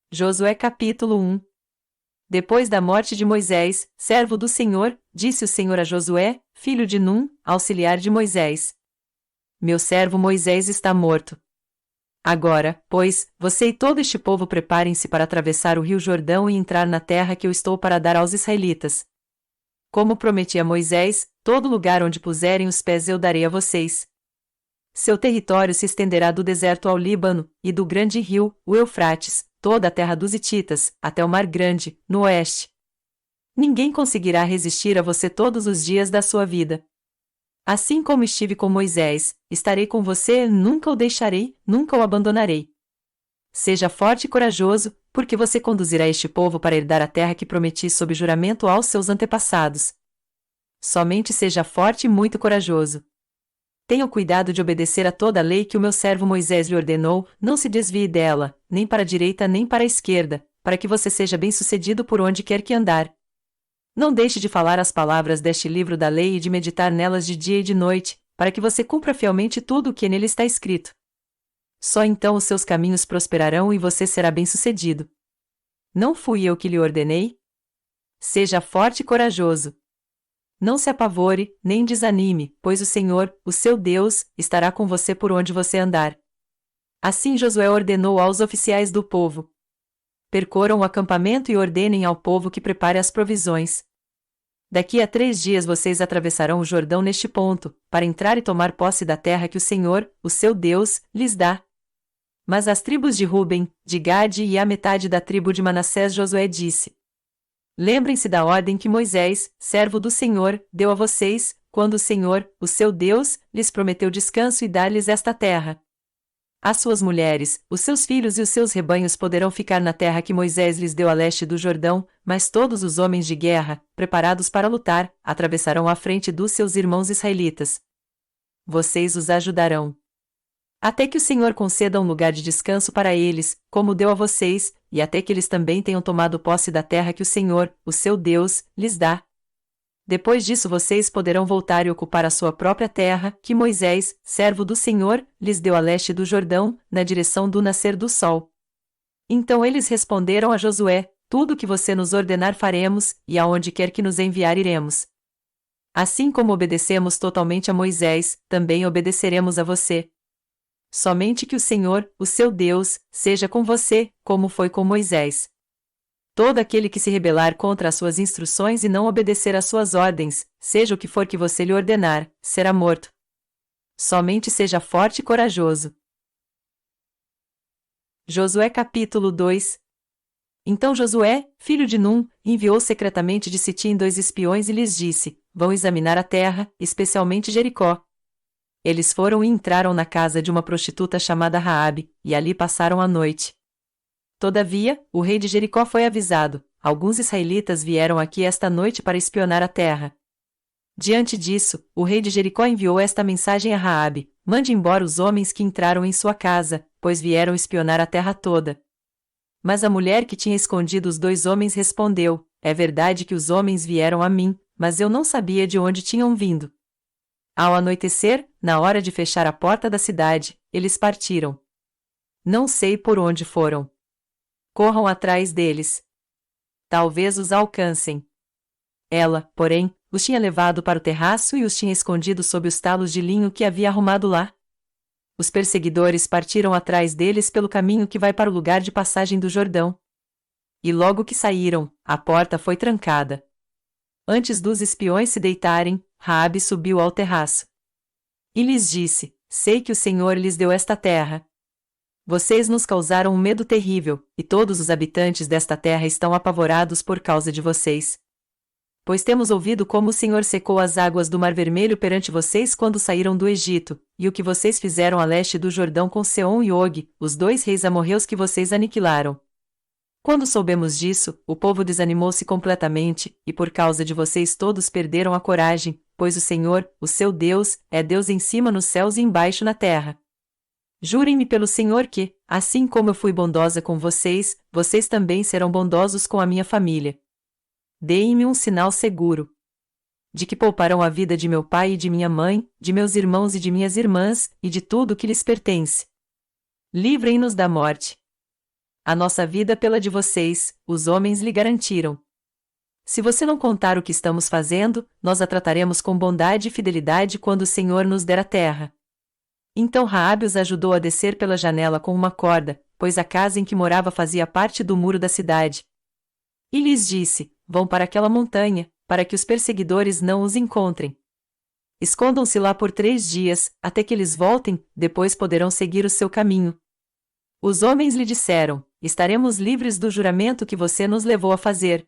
Josué capítulo 1. Depois da morte de Moisés, servo do Senhor, disse o Senhor a Josué, filho de Num, auxiliar de Moisés: Meu servo Moisés está morto. Agora, pois, você e todo este povo preparem-se para atravessar o rio Jordão e entrar na terra que eu estou para dar aos israelitas. Como prometi a Moisés, todo lugar onde puserem os pés eu darei a vocês. Seu território se estenderá do deserto ao Líbano, e do grande rio, o Eufrates, toda a terra dos Hititas, até o Mar Grande, no oeste. Ninguém conseguirá resistir a você todos os dias da sua vida. Assim como estive com Moisés, estarei com você, nunca o deixarei, nunca o abandonarei. Seja forte e corajoso, porque você conduzirá este povo para herdar a terra que prometi sob juramento aos seus antepassados. Somente seja forte e muito corajoso. Tenha o cuidado de obedecer a toda a lei que o meu servo Moisés lhe ordenou, não se desvie dela, nem para a direita nem para a esquerda, para que você seja bem-sucedido por onde quer que andar. Não deixe de falar as palavras deste livro da lei e de meditar nelas de dia e de noite, para que você cumpra fielmente tudo o que nele está escrito. Só então os seus caminhos prosperarão e você será bem-sucedido. Não fui eu que lhe ordenei? Seja forte e corajoso. Não se apavore, nem desanime, pois o Senhor, o seu Deus, estará com você por onde você andar. Assim Josué ordenou aos oficiais do povo: percorram o acampamento e ordenem ao povo que prepare as provisões. Daqui a 3 dias vocês atravessarão o Jordão neste ponto, para entrar e tomar posse da terra que o Senhor, o seu Deus, lhes dá. Mas às tribos de Ruben, de Gade e à metade da tribo de Manassés Josué disse: lembrem-se da ordem que Moisés, servo do Senhor, deu a vocês, quando o Senhor, o seu Deus, lhes prometeu descanso e dar-lhes esta terra. As suas mulheres, os seus filhos e os seus rebanhos poderão ficar na terra que Moisés lhes deu a leste do Jordão, mas todos os homens de guerra, preparados para lutar, atravessarão à frente dos seus irmãos israelitas. Vocês os ajudarão. Até que o Senhor conceda um lugar de descanso para eles, como deu a vocês, e até que eles também tenham tomado posse da terra que o Senhor, o seu Deus, lhes dá. Depois disso vocês poderão voltar e ocupar a sua própria terra, que Moisés, servo do Senhor, lhes deu a leste do Jordão, na direção do nascer do sol. Então eles responderam a Josué: tudo o que você nos ordenar faremos, e aonde quer que nos enviar iremos. Assim como obedecemos totalmente a Moisés, também obedeceremos a você. Somente que o Senhor, o seu Deus, seja com você, como foi com Moisés. Todo aquele que se rebelar contra as suas instruções e não obedecer às suas ordens, seja o que for que você lhe ordenar, será morto. Somente seja forte e corajoso. Josué capítulo 2. Então Josué, filho de Num, enviou secretamente de Sitim 2 espiões e lhes disse: vão examinar a terra, especialmente Jericó. Eles foram e entraram na casa de uma prostituta chamada Raabe, e ali passaram a noite. Todavia, o rei de Jericó foi avisado: alguns israelitas vieram aqui esta noite para espionar a terra. Diante disso, o rei de Jericó enviou esta mensagem a Raabe: mande embora os homens que entraram em sua casa, pois vieram espionar a terra toda. Mas a mulher que tinha escondido os 2 homens respondeu: é verdade que os homens vieram a mim, mas eu não sabia de onde tinham vindo. Ao anoitecer, na hora de fechar a porta da cidade, eles partiram. Não sei por onde foram. Corram atrás deles. Talvez os alcancem. Ela, porém, os tinha levado para o terraço e os tinha escondido sob os talos de linho que havia arrumado lá. Os perseguidores partiram atrás deles pelo caminho que vai para o lugar de passagem do Jordão. E logo que saíram, a porta foi trancada. Antes dos espiões se deitarem, Raabe subiu ao terraço. E lhes disse: sei que o Senhor lhes deu esta terra. Vocês nos causaram um medo terrível, e todos os habitantes desta terra estão apavorados por causa de vocês. Pois temos ouvido como o Senhor secou as águas do Mar Vermelho perante vocês quando saíram do Egito, e o que vocês fizeram a leste do Jordão com Seom e Og, os 2 reis amorreus que vocês aniquilaram. Quando soubemos disso, o povo desanimou-se completamente, e por causa de vocês todos perderam a coragem, pois o Senhor, o seu Deus, é Deus em cima nos céus e embaixo na terra. Jurem-me pelo Senhor que, assim como eu fui bondosa com vocês, vocês também serão bondosos com a minha família. Deem-me um sinal seguro. De que pouparão a vida de meu pai e de minha mãe, de meus irmãos e de minhas irmãs, e de tudo o que lhes pertence. Livrem-nos da morte. A nossa vida pela de vocês, os homens lhe garantiram. Se você não contar o que estamos fazendo, nós a trataremos com bondade e fidelidade quando o Senhor nos der a terra. Então Raabe os ajudou a descer pela janela com uma corda, pois a casa em que morava fazia parte do muro da cidade. E lhes disse: vão para aquela montanha, para que os perseguidores não os encontrem. Escondam-se lá por 3 dias, até que eles voltem, depois poderão seguir o seu caminho. Os homens lhe disseram: estaremos livres do juramento que você nos levou a fazer.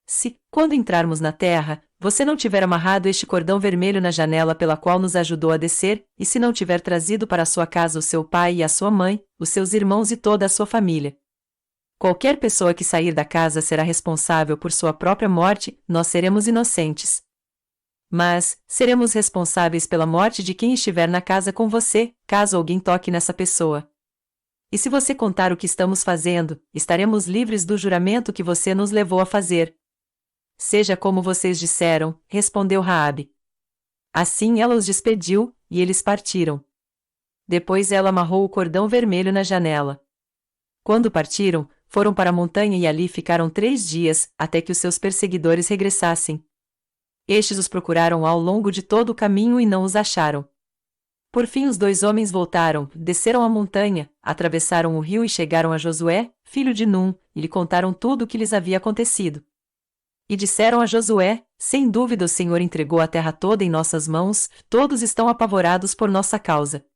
Se, quando entrarmos na terra, você não tiver amarrado este cordão vermelho na janela pela qual nos ajudou a descer, e se não tiver trazido para sua casa o seu pai e a sua mãe, os seus irmãos e toda a sua família. Qualquer pessoa que sair da casa será responsável por sua própria morte, nós seremos inocentes. Mas, seremos responsáveis pela morte de quem estiver na casa com você, caso alguém toque nessa pessoa. E se você contar o que estamos fazendo, estaremos livres do juramento que você nos levou a fazer. Seja como vocês disseram, respondeu Raabe. Assim ela os despediu, e eles partiram. Depois ela amarrou o cordão vermelho na janela. Quando partiram, foram para a montanha e ali ficaram 3 dias, até que os seus perseguidores regressassem. Estes os procuraram ao longo de todo o caminho e não os acharam. Por fim os 2 homens voltaram, desceram a montanha, atravessaram o rio e chegaram a Josué, filho de Num, e lhe contaram tudo o que lhes havia acontecido. E disseram a Josué: sem dúvida o Senhor entregou a terra toda em nossas mãos, todos estão apavorados por nossa causa.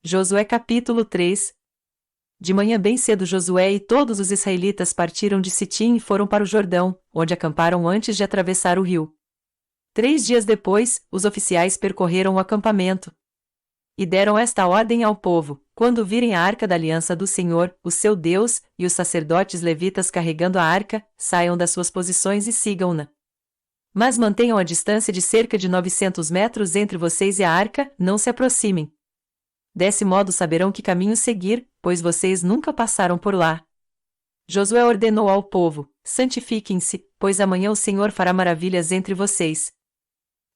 Josué capítulo 3. De manhã bem cedo Josué e todos os israelitas partiram de Sitim e foram para o Jordão, onde acamparam antes de atravessar o rio. 3 dias depois, os oficiais percorreram o acampamento. E deram esta ordem ao povo: quando virem a arca da aliança do Senhor, o seu Deus, e os sacerdotes levitas carregando a arca, saiam das suas posições e sigam-na. Mas mantenham a distância de cerca de 900 metros entre vocês e a arca, não se aproximem. Desse modo saberão que caminho seguir, pois vocês nunca passaram por lá. Josué ordenou ao povo: santifiquem-se, pois amanhã o Senhor fará maravilhas entre vocês.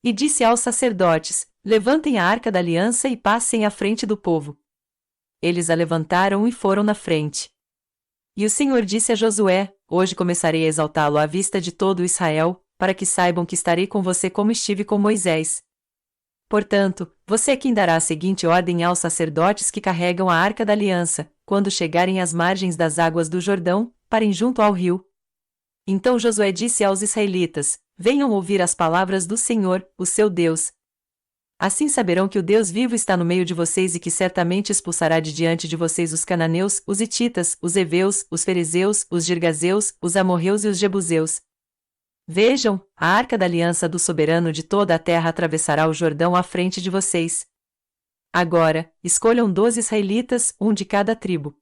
E disse aos sacerdotes: levantem a arca da aliança e passem à frente do povo. Eles a levantaram e foram na frente. E o Senhor disse a Josué: hoje começarei a exaltá-lo à vista de todo Israel, para que saibam que estarei com você como estive com Moisés. Portanto, você é quem dará a seguinte ordem aos sacerdotes que carregam a arca da aliança: quando chegarem às margens das águas do Jordão, parem junto ao rio. Então Josué disse aos israelitas: venham ouvir as palavras do Senhor, o seu Deus. Assim saberão que o Deus vivo está no meio de vocês e que certamente expulsará de diante de vocês os cananeus, os hititas, os heveus, os ferezeus, os girgazeus, os amorreus e os jebuseus. Vejam, a arca da aliança do soberano de toda a terra atravessará o Jordão à frente de vocês. Agora, escolham 12 israelitas, um de cada tribo.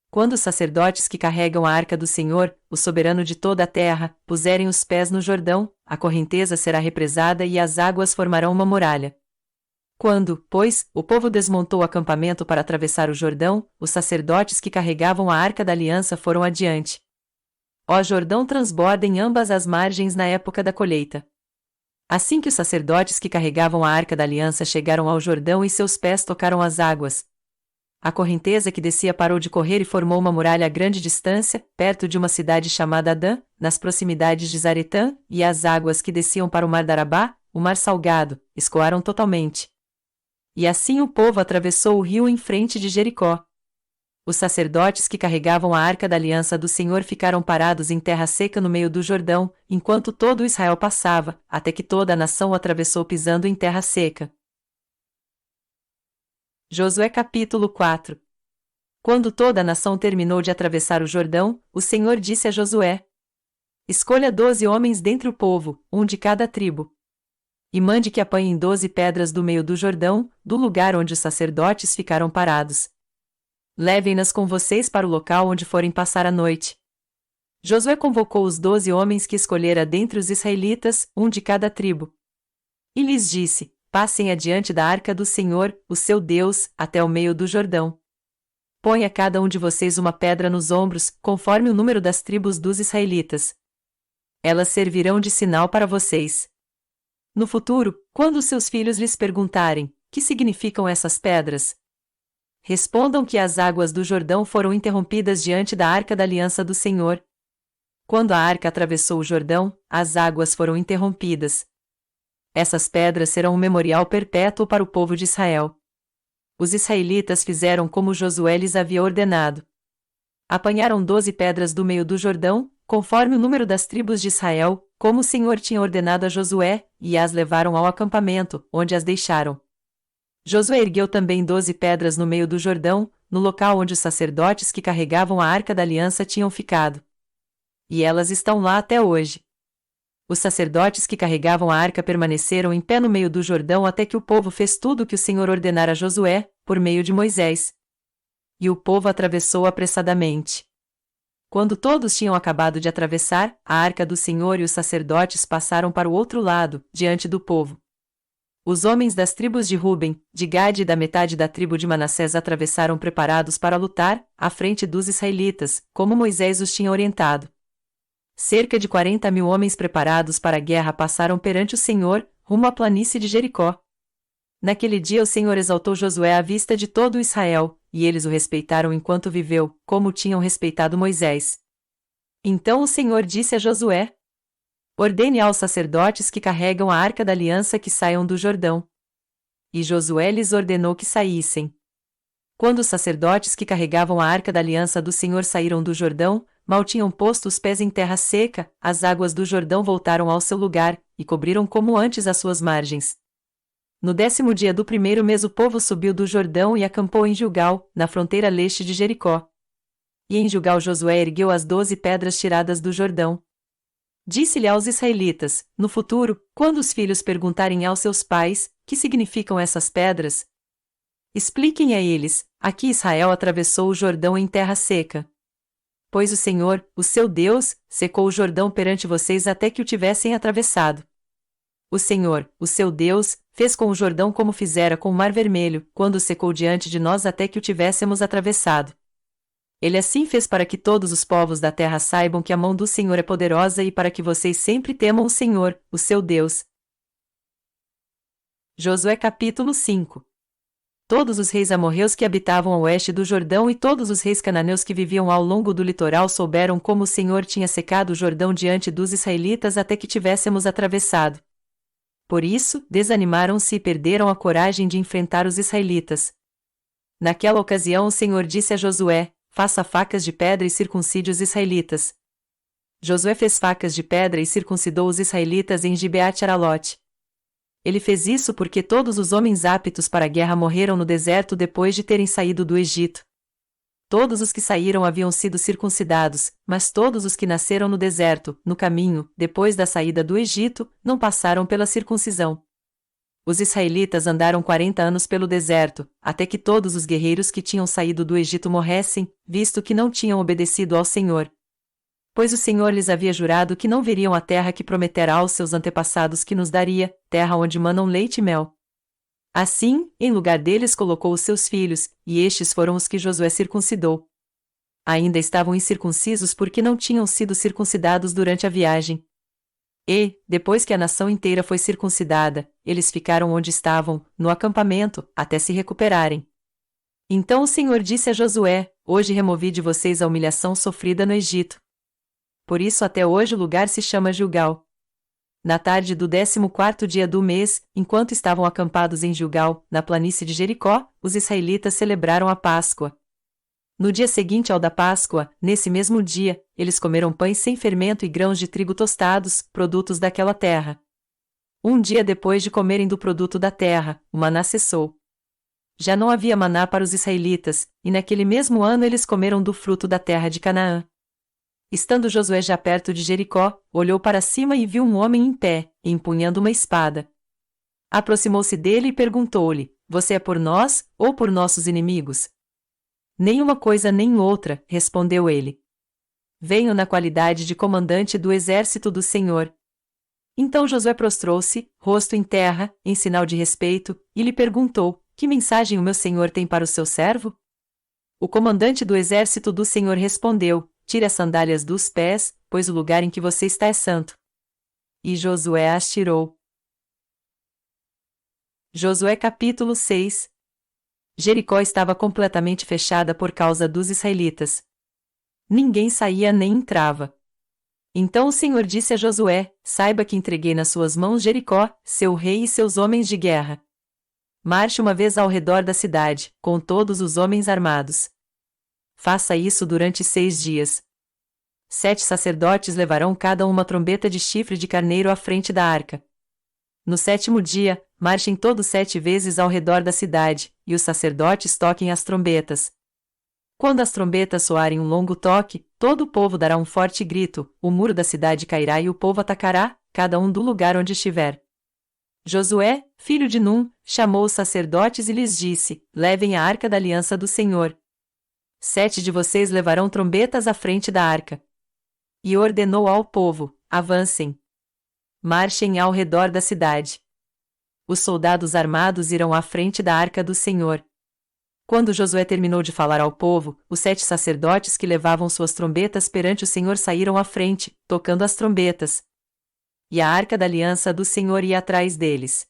Quando os sacerdotes que carregam a arca do Senhor, o soberano de toda a terra, puserem os pés no Jordão, a correnteza será represada e as águas formarão uma muralha. Quando, pois, o povo desmontou o acampamento para atravessar o Jordão, os sacerdotes que carregavam a arca da aliança foram adiante. Ó Jordão transborda em ambas as margens na época da colheita. Assim que os sacerdotes que carregavam a arca da aliança chegaram ao Jordão e seus pés tocaram as águas, a correnteza que descia parou de correr e formou uma muralha a grande distância, perto de uma cidade chamada Adã, nas proximidades de Zaretã, e as águas que desciam para o mar da Arabá, o mar salgado, escoaram totalmente. E assim o povo atravessou o rio em frente de Jericó. Os sacerdotes que carregavam a arca da aliança do Senhor ficaram parados em terra seca no meio do Jordão, enquanto todo Israel passava, até que toda a nação o atravessou pisando em terra seca. Josué capítulo 4. Quando toda a nação terminou de atravessar o Jordão, o Senhor disse a Josué: escolha 12 homens dentre o povo, um de cada tribo. E mande que apanhem 12 pedras do meio do Jordão, do lugar onde os sacerdotes ficaram parados. Levem-nas com vocês para o local onde forem passar a noite. Josué convocou os 12 homens que escolhera dentre os israelitas, um de cada tribo. E lhes disse: passem adiante da arca do Senhor, o seu Deus, até o meio do Jordão. Ponha cada um de vocês uma pedra nos ombros, conforme o número das tribos dos israelitas. Elas servirão de sinal para vocês. No futuro, quando seus filhos lhes perguntarem: que significam essas pedras? respondam que as águas do Jordão foram interrompidas diante da arca da aliança do Senhor. Quando a arca atravessou o Jordão, as águas foram interrompidas. Essas pedras serão um memorial perpétuo para o povo de Israel. Os israelitas fizeram como Josué lhes havia ordenado. Apanharam 12 pedras do meio do Jordão, conforme o número das tribos de Israel, como o Senhor tinha ordenado a Josué, e as levaram ao acampamento, onde as deixaram. Josué ergueu também 12 pedras no meio do Jordão, no local onde os sacerdotes que carregavam a arca da aliança tinham ficado. E elas estão lá até hoje. Os sacerdotes que carregavam a arca permaneceram em pé no meio do Jordão até que o povo fez tudo o que o Senhor ordenara a Josué, por meio de Moisés. E o povo atravessou apressadamente. Quando todos tinham acabado de atravessar, a arca do Senhor e os sacerdotes passaram para o outro lado, diante do povo. Os homens das tribos de Ruben, de Gade e da metade da tribo de Manassés atravessaram preparados para lutar, à frente dos israelitas, como Moisés os tinha orientado. Cerca de 40.000 homens preparados para a guerra passaram perante o Senhor, rumo à planície de Jericó. Naquele dia o Senhor exaltou Josué à vista de todo o Israel, e eles o respeitaram enquanto viveu, como tinham respeitado Moisés. Então o Senhor disse a Josué: ordene aos sacerdotes que carregam a arca da aliança que saiam do Jordão. E Josué lhes ordenou que saíssem. Quando os sacerdotes que carregavam a arca da aliança do Senhor saíram do Jordão, mal tinham posto os pés em terra seca, as águas do Jordão voltaram ao seu lugar, e cobriram como antes as suas margens. No 10º dia do primeiro mês o povo subiu do Jordão e acampou em Gilgal, na fronteira leste de Jericó. E em Gilgal Josué ergueu as 12 pedras tiradas do Jordão. Disse-lhe aos israelitas: no futuro, quando os filhos perguntarem aos seus pais, que significam essas pedras? Expliquem a eles: aqui Israel atravessou o Jordão em terra seca. Pois o Senhor, o seu Deus, secou o Jordão perante vocês até que o tivessem atravessado. O Senhor, o seu Deus, fez com o Jordão como fizera com o Mar Vermelho, quando o secou diante de nós até que o tivéssemos atravessado. Ele assim fez para que todos os povos da terra saibam que a mão do Senhor é poderosa e para que vocês sempre temam o Senhor, o seu Deus. Josué capítulo 5. Todos os reis amorreus que habitavam a oeste do Jordão e todos os reis cananeus que viviam ao longo do litoral souberam como o Senhor tinha secado o Jordão diante dos israelitas até que tivéssemos atravessado. Por isso, desanimaram-se e perderam a coragem de enfrentar os israelitas. Naquela ocasião o Senhor disse a Josué: faça facas de pedra e circuncide os israelitas. Josué fez facas de pedra e circuncidou os israelitas em Gibeate-Aralote. Ele fez isso porque todos os homens aptos para a guerra morreram no deserto depois de terem saído do Egito. Todos os que saíram haviam sido circuncidados, mas todos os que nasceram no deserto, no caminho, depois da saída do Egito, não passaram pela circuncisão. Os israelitas andaram 40 anos pelo deserto, até que todos os guerreiros que tinham saído do Egito morressem, visto que não tinham obedecido ao Senhor. Pois o Senhor lhes havia jurado que não veriam a terra que prometera aos seus antepassados que nos daria, terra onde manam leite e mel. Assim, em lugar deles colocou os seus filhos, e estes foram os que Josué circuncidou. Ainda estavam incircuncisos porque não tinham sido circuncidados durante a viagem. E, depois que a nação inteira foi circuncidada, eles ficaram onde estavam, no acampamento, até se recuperarem. Então o Senhor disse a Josué: hoje removi de vocês a humilhação sofrida no Egito. Por isso até hoje o lugar se chama Gilgal. Na tarde do 14º dia do mês, enquanto estavam acampados em Gilgal, na planície de Jericó, os israelitas celebraram a Páscoa. No dia seguinte ao da Páscoa, nesse mesmo dia, eles comeram pães sem fermento e grãos de trigo tostados, produtos daquela terra. Um dia depois de comerem do produto da terra, o maná cessou. Já não havia maná para os israelitas, e naquele mesmo ano eles comeram do fruto da terra de Canaã. Estando Josué já perto de Jericó, olhou para cima e viu um homem em pé, empunhando uma espada. Aproximou-se dele e perguntou-lhe: você é por nós, ou por nossos inimigos? Nenhuma coisa nem outra, respondeu ele. Venho na qualidade de comandante do exército do Senhor. Então Josué prostrou-se, rosto em terra, em sinal de respeito, e lhe perguntou: que mensagem o meu senhor tem para o seu servo? O comandante do exército do Senhor respondeu: tire as sandálias dos pés, pois o lugar em que você está é santo. E Josué as tirou. Josué capítulo 6. Jericó estava completamente fechada por causa dos israelitas. Ninguém saía nem entrava. Então o Senhor disse a Josué: saiba que entreguei nas suas mãos Jericó, seu rei e seus homens de guerra. Marche uma vez ao redor da cidade, com todos os homens armados. Faça isso durante 6 dias. 7 sacerdotes levarão cada uma trombeta de chifre de carneiro à frente da arca. No 7º dia, marchem todos 7 vezes ao redor da cidade, e os sacerdotes toquem as trombetas. Quando as trombetas soarem um longo toque, todo o povo dará um forte grito, o muro da cidade cairá e o povo atacará, cada um do lugar onde estiver. Josué, filho de Num, chamou os sacerdotes e lhes disse: levem a arca da aliança do Senhor. 7 de vocês levarão trombetas à frente da arca. E ordenou ao povo: avancem. Marchem ao redor da cidade. Os soldados armados irão à frente da arca do Senhor. Quando Josué terminou de falar ao povo, os 7 sacerdotes que levavam suas trombetas perante o Senhor saíram à frente, tocando as trombetas. E a arca da aliança do Senhor ia atrás deles.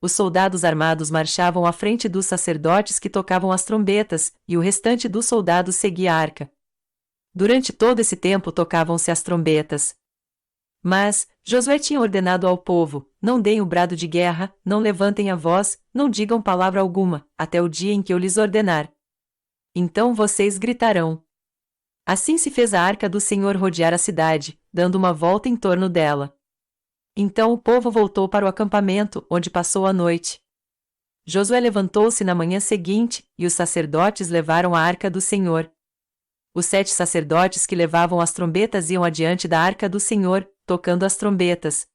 Os soldados armados marchavam à frente dos sacerdotes que tocavam as trombetas, e o restante dos soldados seguia a arca. Durante todo esse tempo tocavam-se as trombetas. Mas Josué tinha ordenado ao povo: não deem o brado de guerra, não levantem a voz, não digam palavra alguma, até o dia em que eu lhes ordenar. Então vocês gritarão. Assim se fez a arca do Senhor rodear a cidade, dando uma volta em torno dela. Então o povo voltou para o acampamento, onde passou a noite. Josué levantou-se na manhã seguinte, e os sacerdotes levaram a arca do Senhor. Os 7 sacerdotes que levavam as trombetas iam adiante da arca do Senhor, tocando as trombetas.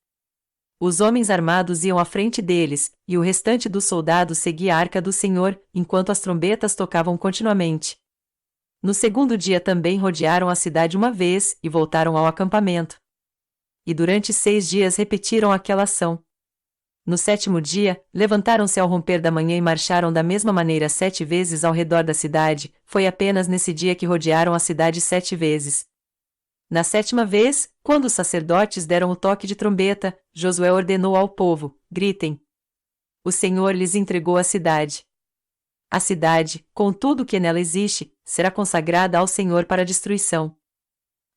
Os homens armados iam à frente deles, e o restante dos soldados seguia a arca do Senhor, enquanto as trombetas tocavam continuamente. No 2º dia também rodearam a cidade uma vez, e voltaram ao acampamento. E durante 6 dias repetiram aquela ação. No 7º dia, levantaram-se ao romper da manhã e marcharam da mesma maneira 7 vezes ao redor da cidade. Foi apenas nesse dia que rodearam a cidade 7 vezes. Na 7ª vez, quando os sacerdotes deram o toque de trombeta, Josué ordenou ao povo: gritem. O Senhor lhes entregou a cidade. A cidade, com tudo o que nela existe, será consagrada ao Senhor para destruição.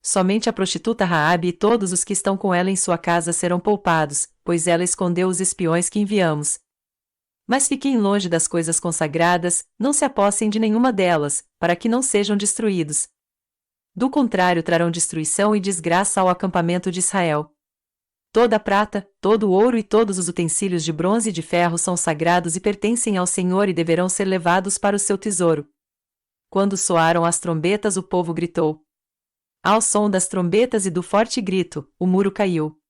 Somente a prostituta Raabe e todos os que estão com ela em sua casa serão poupados, pois ela escondeu os espiões que enviamos. Mas fiquem longe das coisas consagradas, não se apossem de nenhuma delas, para que não sejam destruídos. Do contrário, trarão destruição e desgraça ao acampamento de Israel. Toda a prata, todo o ouro e todos os utensílios de bronze e de ferro são sagrados e pertencem ao Senhor e deverão ser levados para o seu tesouro. Quando soaram as trombetas, o povo gritou. Ao som das trombetas e do forte grito, o muro caiu.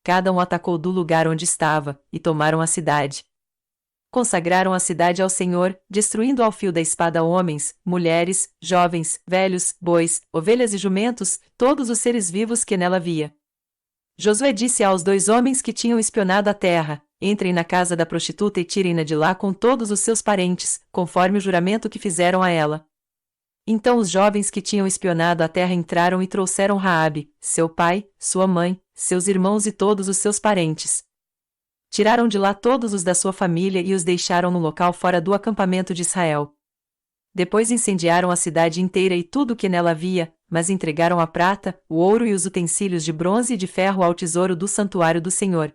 Cada um atacou do lugar onde estava, e tomaram a cidade. Consagraram a cidade ao Senhor, destruindo ao fio da espada homens, mulheres, jovens, velhos, bois, ovelhas e jumentos, todos os seres vivos que nela havia. Josué disse aos 2 homens que tinham espionado a terra: entrem na casa da prostituta e tirem-na de lá com todos os seus parentes, conforme o juramento que fizeram a ela. Então os jovens que tinham espionado a terra entraram e trouxeram Raabe, seu pai, sua mãe, seus irmãos e todos os seus parentes. Tiraram de lá todos os da sua família e os deixaram no local fora do acampamento de Israel. Depois incendiaram a cidade inteira e tudo o que nela havia, mas entregaram a prata, o ouro e os utensílios de bronze e de ferro ao tesouro do santuário do Senhor.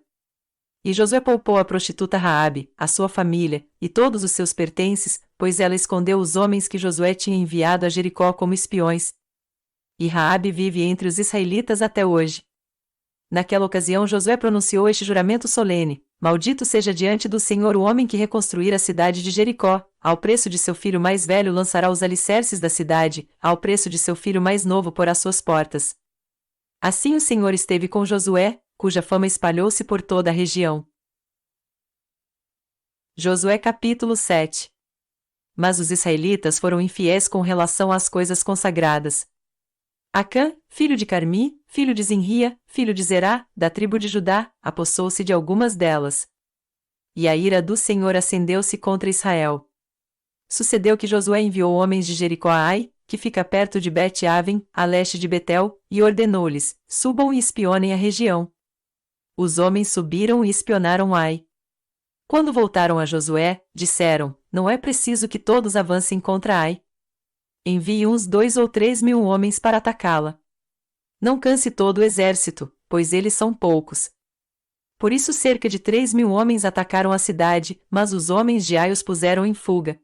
E Josué poupou a prostituta Raabe, a sua família, e todos os seus pertences, pois ela escondeu os homens que Josué tinha enviado a Jericó como espiões. E Raabe vive entre os israelitas até hoje. Naquela ocasião Josué pronunciou este juramento solene: maldito seja diante do Senhor o homem que reconstruir a cidade de Jericó, ao preço de seu filho mais velho lançará os alicerces da cidade, ao preço de seu filho mais novo porá suas portas. Assim o Senhor esteve com Josué, cuja fama espalhou-se por toda a região. Josué capítulo 7. Mas os israelitas foram infiéis com relação às coisas consagradas. Acã, filho de Carmi, filho de Zinria, filho de Zerá, da tribo de Judá, apossou-se de algumas delas. E a ira do Senhor acendeu-se contra Israel. Sucedeu que Josué enviou homens de Jericó a Ai, que fica perto de Bet-Aven, a leste de Betel, e ordenou-lhes: subam e espionem a região. Os homens subiram e espionaram Ai. Quando voltaram a Josué, disseram: Não é preciso que todos avancem contra Ai. Envie uns 2 ou 3 mil homens para atacá-la. Não canse todo o exército, pois eles são poucos. Por isso cerca de 3 mil homens atacaram a cidade, mas os homens de Ai os puseram em fuga,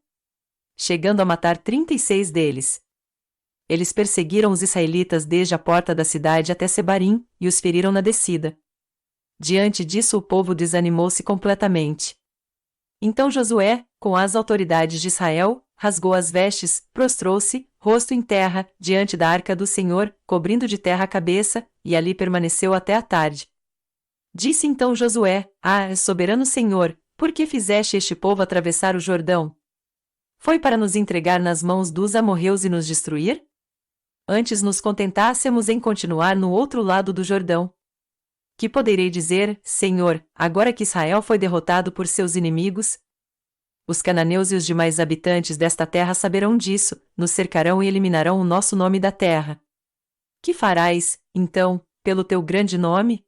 chegando a matar 36 deles. Eles perseguiram os israelitas desde a porta da cidade até Sebarim, e os feriram na descida. Diante disso o povo desanimou-se completamente. Então Josué, com as autoridades de Israel, rasgou as vestes, prostrou-se, rosto em terra, diante da arca do Senhor, cobrindo de terra a cabeça, e ali permaneceu até a tarde. Disse então Josué: Ah, soberano Senhor, por que fizeste este povo atravessar o Jordão? Foi para nos entregar nas mãos dos amorreus e nos destruir? Antes nos contentássemos em continuar no outro lado do Jordão. Que poderei dizer, Senhor, agora que Israel foi derrotado por seus inimigos? Os cananeus e os demais habitantes desta terra saberão disso, nos cercarão e eliminarão o nosso nome da terra. Que farás, então, pelo teu grande nome?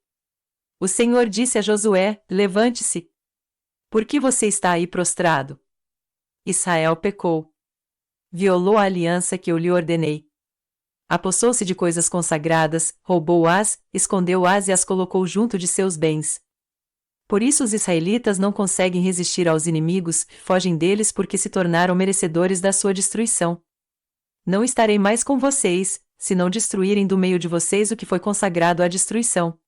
O Senhor disse a Josué: Levante-se. Por que você está aí prostrado? Israel pecou. Violou a aliança que eu lhe ordenei. Apossou-se de coisas consagradas, roubou-as, escondeu-as e as colocou junto de seus bens. Por isso os israelitas não conseguem resistir aos inimigos, fogem deles porque se tornaram merecedores da sua destruição. Não estarei mais com vocês, se não destruírem do meio de vocês o que foi consagrado à destruição.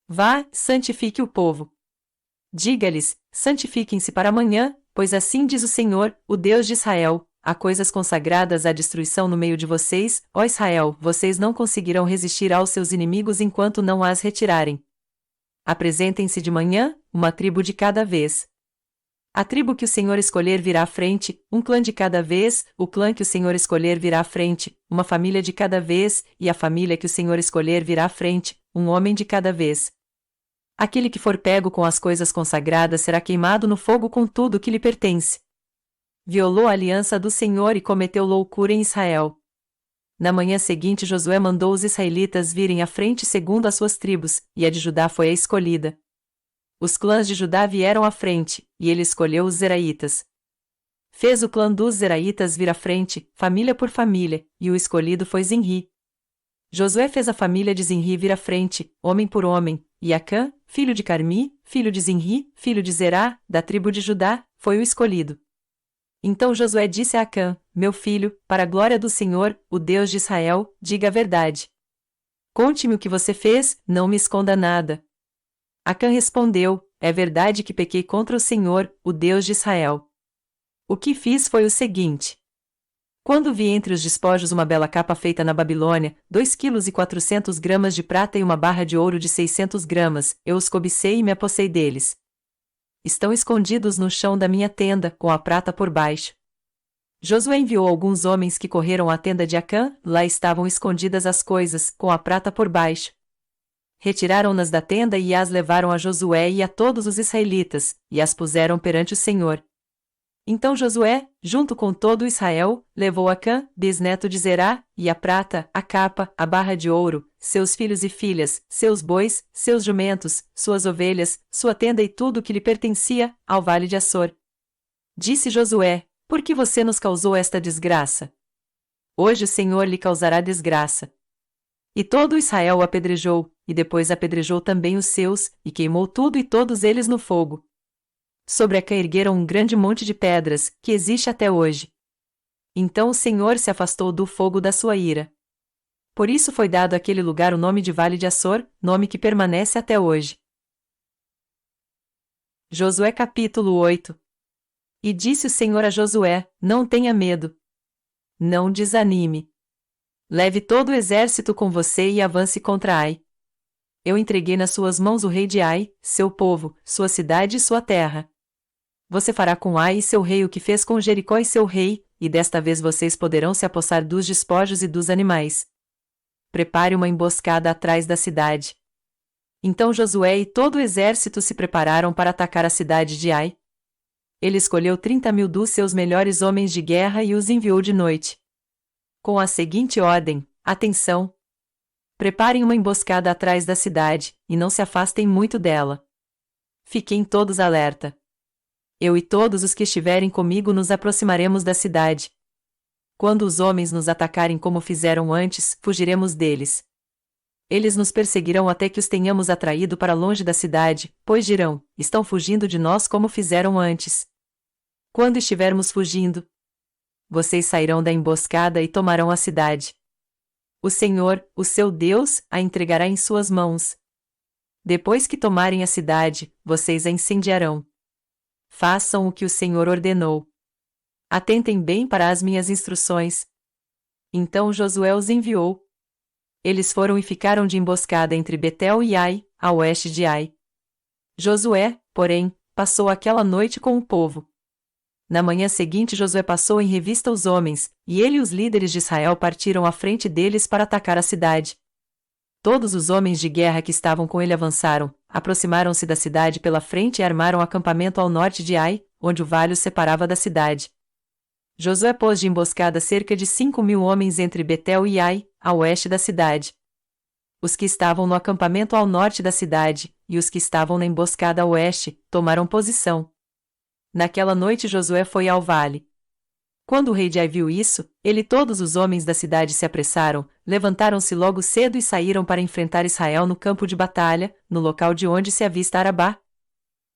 Vá, santifique o povo. Diga-lhes: santifiquem-se para amanhã, pois assim diz o Senhor, o Deus de Israel: há coisas consagradas à destruição no meio de vocês, ó Israel, vocês não conseguirão resistir aos seus inimigos enquanto não as retirarem. Apresentem-se de manhã, uma tribo de cada vez. A tribo que o Senhor escolher virá à frente, um clã de cada vez, o clã que o Senhor escolher virá à frente, uma família de cada vez, e a família que o Senhor escolher virá à frente, um homem de cada vez. Aquele que for pego com as coisas consagradas será queimado no fogo com tudo o que lhe pertence. Violou a aliança do Senhor e cometeu loucura em Israel. Na manhã seguinte Josué mandou os israelitas virem à frente segundo as suas tribos, e a de Judá foi a escolhida. Os clãs de Judá vieram à frente, e ele escolheu os Zeraitas. Fez o clã dos Zeraitas vir à frente, família por família, e o escolhido foi Zinri. Josué fez a família de Zinri vir à frente, homem por homem, e Acã, filho de Carmi, filho de Zinri, filho de Zerá, da tribo de Judá, foi o escolhido. Então Josué disse a Acã: Meu filho, para a glória do Senhor, o Deus de Israel, diga a verdade. Conte-me o que você fez, não me esconda nada. Acã respondeu: É verdade que pequei contra o Senhor, o Deus de Israel. O que fiz foi o seguinte. Quando vi entre os despojos uma bela capa feita na Babilônia, 2,4 kg de prata e uma barra de ouro de 600 gramas, eu os cobicei e me apossei deles. Estão escondidos no chão da minha tenda, com a prata por baixo. Josué enviou alguns homens que correram à tenda de Acã, lá estavam escondidas as coisas, com a prata por baixo. Retiraram-nas da tenda e as levaram a Josué e a todos os israelitas, e as puseram perante o Senhor. Então Josué, junto com todo Israel, levou Acã, bisneto de Zerá, e a prata, a capa, a barra de ouro, seus filhos e filhas, seus bois, seus jumentos, suas ovelhas, sua tenda e tudo o que lhe pertencia, ao vale de Açor. Disse Josué: Por que você nos causou esta desgraça? Hoje o Senhor lhe causará desgraça. E todo Israel o apedrejou, e depois apedrejou também os seus, e queimou tudo e todos eles no fogo. Sobre Acã ergueram um grande monte de pedras, que existe até hoje. Então o Senhor se afastou do fogo da sua ira. Por isso foi dado àquele lugar o nome de Vale de Açor, nome que permanece até hoje. Josué capítulo 8. E disse o Senhor a Josué: Não tenha medo. Não desanime. Leve todo o exército com você e avance contra Ai. Eu entreguei nas suas mãos o rei de Ai, seu povo, sua cidade e sua terra. Você fará com Ai e seu rei o que fez com Jericó e seu rei, e desta vez vocês poderão se apossar dos despojos e dos animais. Prepare uma emboscada atrás da cidade. Então Josué e todo o exército se prepararam para atacar a cidade de Ai. Ele escolheu 30.000 dos seus melhores homens de guerra e os enviou de noite, com a seguinte ordem: atenção! Preparem uma emboscada atrás da cidade, e não se afastem muito dela. Fiquem todos alerta. Eu e todos os que estiverem comigo nos aproximaremos da cidade. Quando os homens nos atacarem como fizeram antes, fugiremos deles. Eles nos perseguirão até que os tenhamos atraído para longe da cidade, pois dirão: estão fugindo de nós como fizeram antes. Quando estivermos fugindo, vocês sairão da emboscada e tomarão a cidade. O Senhor, o seu Deus, a entregará em suas mãos. Depois que tomarem a cidade, vocês a incendiarão. Façam o que o Senhor ordenou. Atentem bem para as minhas instruções. Então Josué os enviou. Eles foram e ficaram de emboscada entre Betel e Ai, a oeste de Ai. Josué, porém, passou aquela noite com o povo. Na manhã seguinte Josué passou em revista os homens, e ele e os líderes de Israel partiram à frente deles para atacar a cidade. Todos os homens de guerra que estavam com ele avançaram, aproximaram-se da cidade pela frente e armaram acampamento ao norte de Ai, onde o vale os separava da cidade. Josué pôs de emboscada cerca de 5.000 homens entre Betel e Ai, a oeste da cidade. Os que estavam no acampamento ao norte da cidade, e os que estavam na emboscada a oeste, tomaram posição. Naquela noite Josué foi ao vale. Quando o rei de Ai viu isso, ele e todos os homens da cidade se apressaram, levantaram-se logo cedo e saíram para enfrentar Israel no campo de batalha, no local de onde se avista Arabá.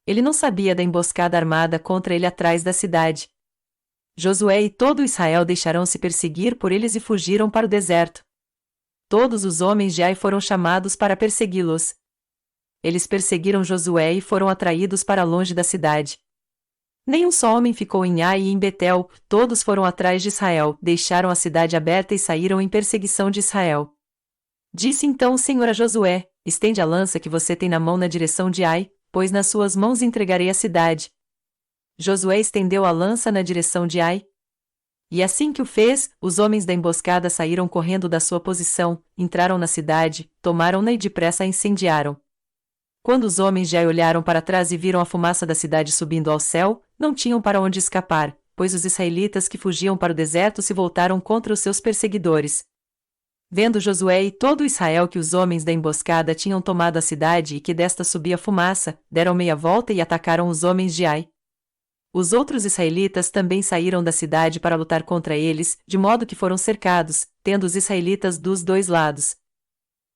Ele não sabia da emboscada armada contra ele atrás da cidade. Josué e todo Israel deixaram-se perseguir por eles e fugiram para o deserto. Todos os homens de Ai foram chamados para persegui-los. Eles perseguiram Josué e foram atraídos para longe da cidade. Nenhum só homem ficou em Ai e em Betel, todos foram atrás de Israel, deixaram a cidade aberta e saíram em perseguição de Israel. Disse então o Senhor a Josué: estende a lança que você tem na mão na direção de Ai, pois nas suas mãos entregarei a cidade. Josué estendeu a lança na direção de Ai. E assim que o fez, os homens da emboscada saíram correndo da sua posição, entraram na cidade, tomaram-na e depressa a incendiaram. Quando os homens de Ai olharam para trás e viram a fumaça da cidade subindo ao céu, não tinham para onde escapar, pois os israelitas que fugiam para o deserto se voltaram contra os seus perseguidores. Vendo Josué e todo Israel que os homens da emboscada tinham tomado a cidade e que desta subia fumaça, deram meia volta e atacaram os homens de Ai. Os outros israelitas também saíram da cidade para lutar contra eles, de modo que foram cercados, tendo os israelitas dos dois lados.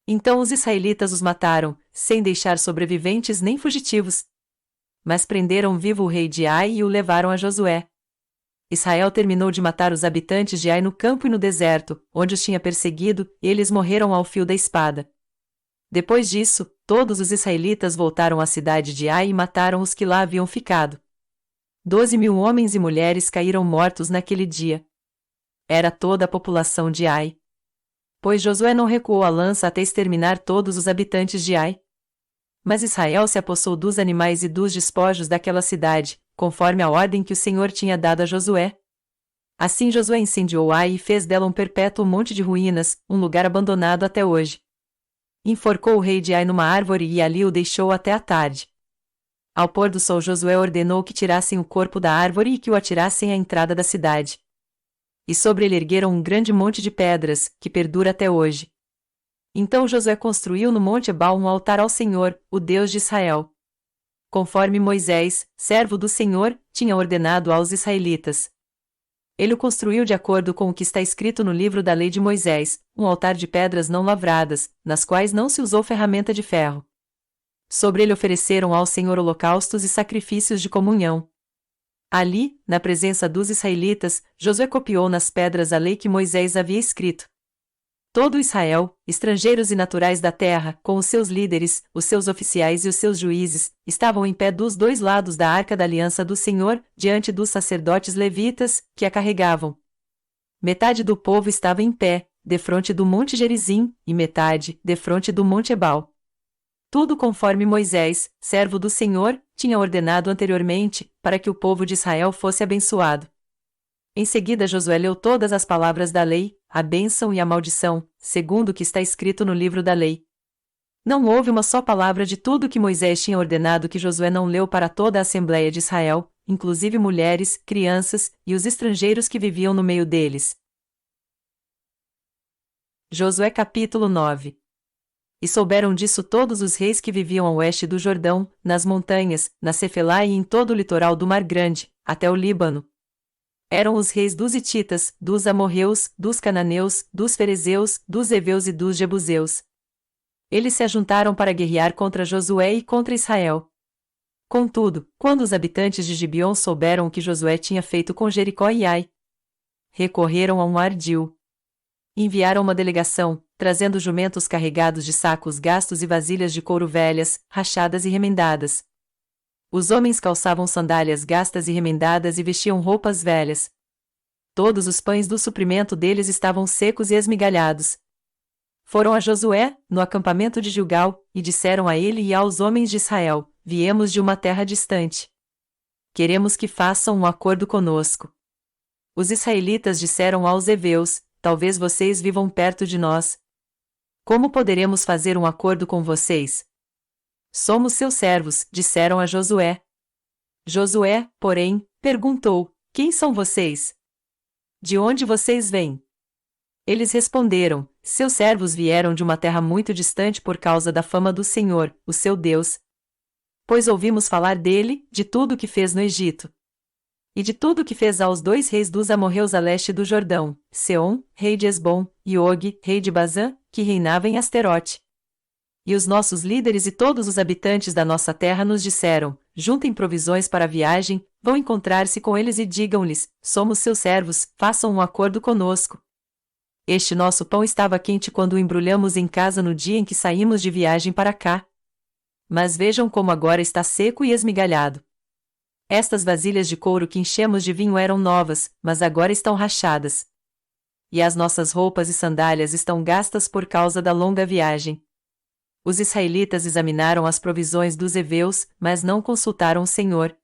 Então os israelitas os mataram, sem deixar sobreviventes nem fugitivos. Mas prenderam vivo o rei de Ai e o levaram a Josué. Israel terminou de matar os habitantes de Ai no campo e no deserto, onde os tinha perseguido, e eles morreram ao fio da espada. Depois disso, todos os israelitas voltaram à cidade de Ai e mataram os que lá haviam ficado. 12.000 homens e mulheres caíram mortos naquele dia. Era toda a população de Ai. Pois Josué não recuou a lança até exterminar todos os habitantes de Ai. Mas Israel se apossou dos animais e dos despojos daquela cidade, conforme a ordem que o Senhor tinha dado a Josué. Assim Josué incendiou Ai e fez dela um perpétuo monte de ruínas, um lugar abandonado até hoje. Enforcou o rei de Ai numa árvore e ali o deixou até a tarde. Ao pôr do sol Josué ordenou que tirassem o corpo da árvore e que o atirassem à entrada da cidade. E sobre ele ergueram um grande monte de pedras, que perdura até hoje. Então Josué construiu no monte Ebal um altar ao Senhor, o Deus de Israel. Conforme Moisés, servo do Senhor, tinha ordenado aos israelitas. Ele o construiu de acordo com o que está escrito no livro da lei de Moisés, um altar de pedras não lavradas, nas quais não se usou ferramenta de ferro. Sobre ele ofereceram ao Senhor holocaustos e sacrifícios de comunhão. Ali, na presença dos israelitas, Josué copiou nas pedras a lei que Moisés havia escrito. Todo Israel, estrangeiros e naturais da terra, com os seus líderes, os seus oficiais e os seus juízes, estavam em pé dos dois lados da arca da aliança do Senhor, diante dos sacerdotes levitas, que a carregavam. Metade do povo estava em pé, defronte do monte Gerizim, e metade, defronte do monte Ebal. Tudo conforme Moisés, servo do Senhor, tinha ordenado anteriormente, para que o povo de Israel fosse abençoado. Em seguida Josué leu todas as palavras da lei, a bênção e a maldição, segundo o que está escrito no livro da lei. Não houve uma só palavra de tudo que Moisés tinha ordenado que Josué não leu para toda a Assembleia de Israel, inclusive mulheres, crianças, e os estrangeiros que viviam no meio deles. Josué capítulo 9. E souberam disso todos os reis que viviam a oeste do Jordão, nas montanhas, na Cefelá e em todo o litoral do Mar Grande, até o Líbano. Eram os reis dos Hititas, dos Amorreus, dos Cananeus, dos Ferezeus, dos Heveus e dos Jebuseus. Eles se ajuntaram para guerrear contra Josué e contra Israel. Contudo, quando os habitantes de Gibeon souberam o que Josué tinha feito com Jericó e Ai, recorreram a um ardil. Enviaram uma delegação, trazendo jumentos carregados de sacos gastos e vasilhas de couro velhas, rachadas e remendadas. Os homens calçavam sandálias gastas e remendadas e vestiam roupas velhas. Todos os pães do suprimento deles estavam secos e esmigalhados. Foram a Josué, no acampamento de Gilgal, e disseram a ele e aos homens de Israel: viemos de uma terra distante. Queremos que façam um acordo conosco. Os israelitas disseram aos heveus: talvez vocês vivam perto de nós. Como poderemos fazer um acordo com vocês? Somos seus servos, disseram a Josué. Josué, porém, perguntou: quem são vocês? De onde vocês vêm? Eles responderam: seus servos vieram de uma terra muito distante por causa da fama do Senhor, o seu Deus. Pois ouvimos falar dele, de tudo o que fez no Egito. E de tudo o que fez aos 2 reis dos amorreus a leste do Jordão, Seom, rei de Esbom, e Og, rei de Bazã, que reinava em Asterote. E os nossos líderes e todos os habitantes da nossa terra nos disseram: juntem provisões para a viagem, vão encontrar-se com eles e digam-lhes: somos seus servos, façam um acordo conosco. Este nosso pão estava quente quando o embrulhamos em casa no dia em que saímos de viagem para cá. Mas vejam como agora está seco e esmigalhado. Estas vasilhas de couro que enchemos de vinho eram novas, mas agora estão rachadas. E as nossas roupas e sandálias estão gastas por causa da longa viagem. Os israelitas examinaram as provisões dos heveus, mas não consultaram o Senhor.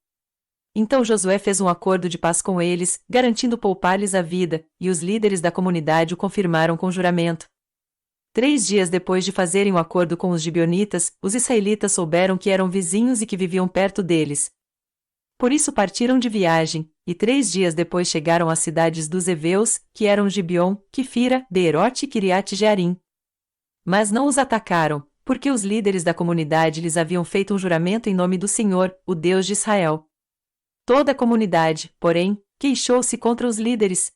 Então Josué fez um acordo de paz com eles, garantindo poupar-lhes a vida, e os líderes da comunidade o confirmaram com juramento. 3 dias depois de fazerem um acordo com os gibeonitas, os israelitas souberam que eram vizinhos e que viviam perto deles. Por isso partiram de viagem, e 3 dias depois chegaram às cidades dos heveus, que eram Gibeon, Quifira, Beerote e Kiriat-Jearim. Mas não os atacaram, porque os líderes da comunidade lhes haviam feito um juramento em nome do Senhor, o Deus de Israel. Toda a comunidade, porém, queixou-se contra os líderes.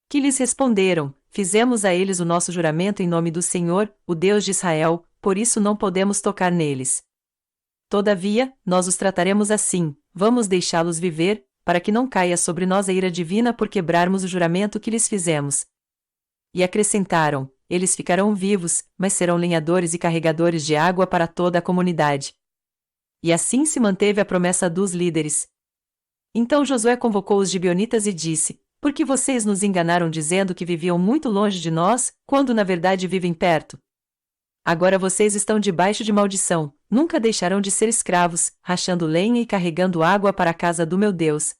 Que lhes responderam: fizemos a eles o nosso juramento em nome do Senhor, o Deus de Israel, por isso não podemos tocar neles. Todavia, nós os trataremos assim, vamos deixá-los viver, para que não caia sobre nós a ira divina por quebrarmos o juramento que lhes fizemos. E acrescentaram: eles ficarão vivos, mas serão lenhadores e carregadores de água para toda a comunidade. E assim se manteve a promessa dos líderes. Então Josué convocou os gibeonitas e disse: por que vocês nos enganaram dizendo que viviam muito longe de nós, quando na verdade vivem perto? Agora vocês estão debaixo de maldição, nunca deixarão de ser escravos, rachando lenha e carregando água para a casa do meu Deus.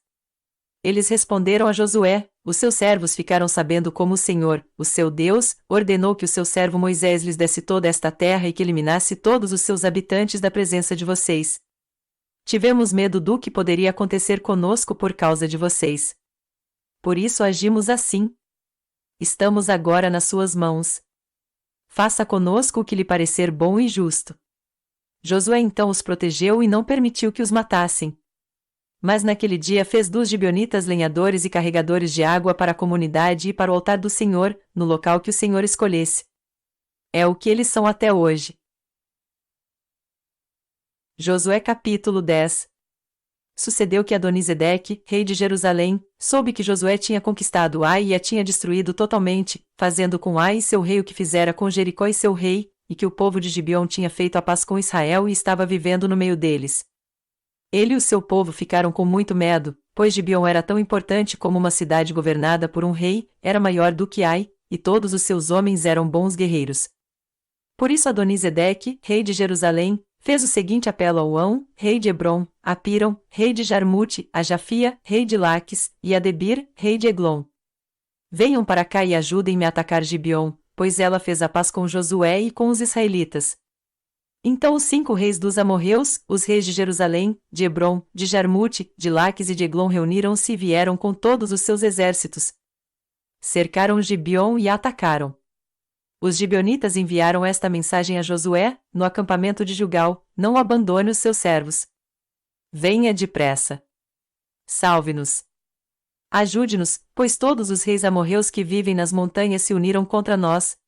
Eles responderam a Josué: os seus servos ficaram sabendo como o Senhor, o seu Deus, ordenou que o seu servo Moisés lhes desse toda esta terra e que eliminasse todos os seus habitantes da presença de vocês. Tivemos medo do que poderia acontecer conosco por causa de vocês. Por isso agimos assim. Estamos agora nas suas mãos. Faça conosco o que lhe parecer bom e justo. Josué então os protegeu e não permitiu que os matassem. Mas naquele dia fez dos gibeonitas lenhadores e carregadores de água para a comunidade e para o altar do Senhor, no local que o Senhor escolhesse. É o que eles são até hoje. Josué capítulo 10. Sucedeu que Adonisedeque, rei de Jerusalém, soube que Josué tinha conquistado Ai e a tinha destruído totalmente, fazendo com Ai e seu rei o que fizera com Jericó e seu rei, e que o povo de Gibeon tinha feito a paz com Israel e estava vivendo no meio deles. Ele e o seu povo ficaram com muito medo, pois Gibeon era tão importante como uma cidade governada por um rei, era maior do que Ai, e todos os seus homens eram bons guerreiros. Por isso Adonisedeque, rei de Jerusalém, fez o seguinte apelo a Uão, rei de Hebron, a Piram, rei de Jarmute, a Jafia, rei de Laques, e a Debir, rei de Eglon. Venham para cá e ajudem-me a atacar Gibeon, pois ela fez a paz com Josué e com os israelitas. Então os 5 reis dos amorreus, os reis de Jerusalém, de Hebron, de Jarmute, de Laques e de Eglon reuniram-se e vieram com todos os seus exércitos. Cercaram Gibeon e a atacaram. Os gibeonitas enviaram esta mensagem a Josué, no acampamento de Gilgal: não abandone os seus servos. Venha depressa. Salve-nos. Ajude-nos, pois todos os reis amorreus que vivem nas montanhas se uniram contra nós.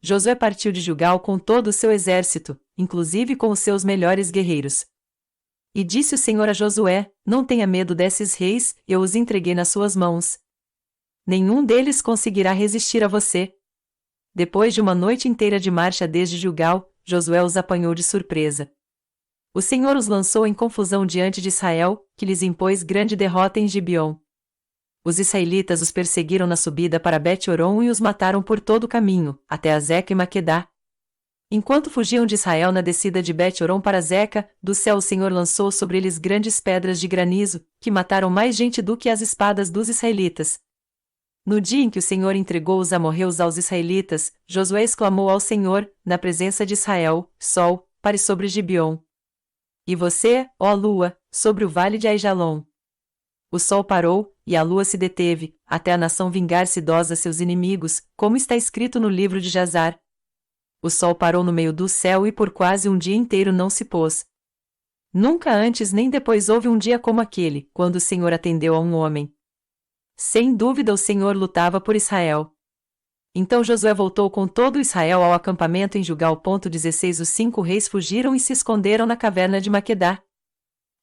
Josué partiu de Gilgal com todo o seu exército, inclusive com os seus melhores guerreiros. E disse o Senhor a Josué: não tenha medo desses reis, eu os entreguei nas suas mãos. Nenhum deles conseguirá resistir a você. Depois de uma noite inteira de marcha desde Gilgal, Josué os apanhou de surpresa. O Senhor os lançou em confusão diante de Israel, que lhes impôs grande derrota em Gibeon. Os israelitas os perseguiram na subida para Bet-Horon e os mataram por todo o caminho, até Azeca e Maquedá. Enquanto fugiam de Israel na descida de Bet-Horon para Azeca, do céu o Senhor lançou sobre eles grandes pedras de granizo, que mataram mais gente do que as espadas dos israelitas. No dia em que o Senhor entregou os amorreus aos israelitas, Josué exclamou ao Senhor, na presença de Israel: Sol, pare sobre Gibeon. E você, ó lua, sobre o vale de Aijalon. O sol parou, e a lua se deteve, até a nação vingar-se idosa seus inimigos, como está escrito no livro de Jazar. O sol parou no meio do céu e por quase um dia inteiro não se pôs. Nunca antes nem depois houve um dia como aquele, quando o Senhor atendeu a um homem. Sem dúvida o Senhor lutava por Israel. Então Josué voltou com todo Israel ao acampamento em Gilgal. 16 Os 5 reis fugiram e se esconderam na caverna de Maquedá.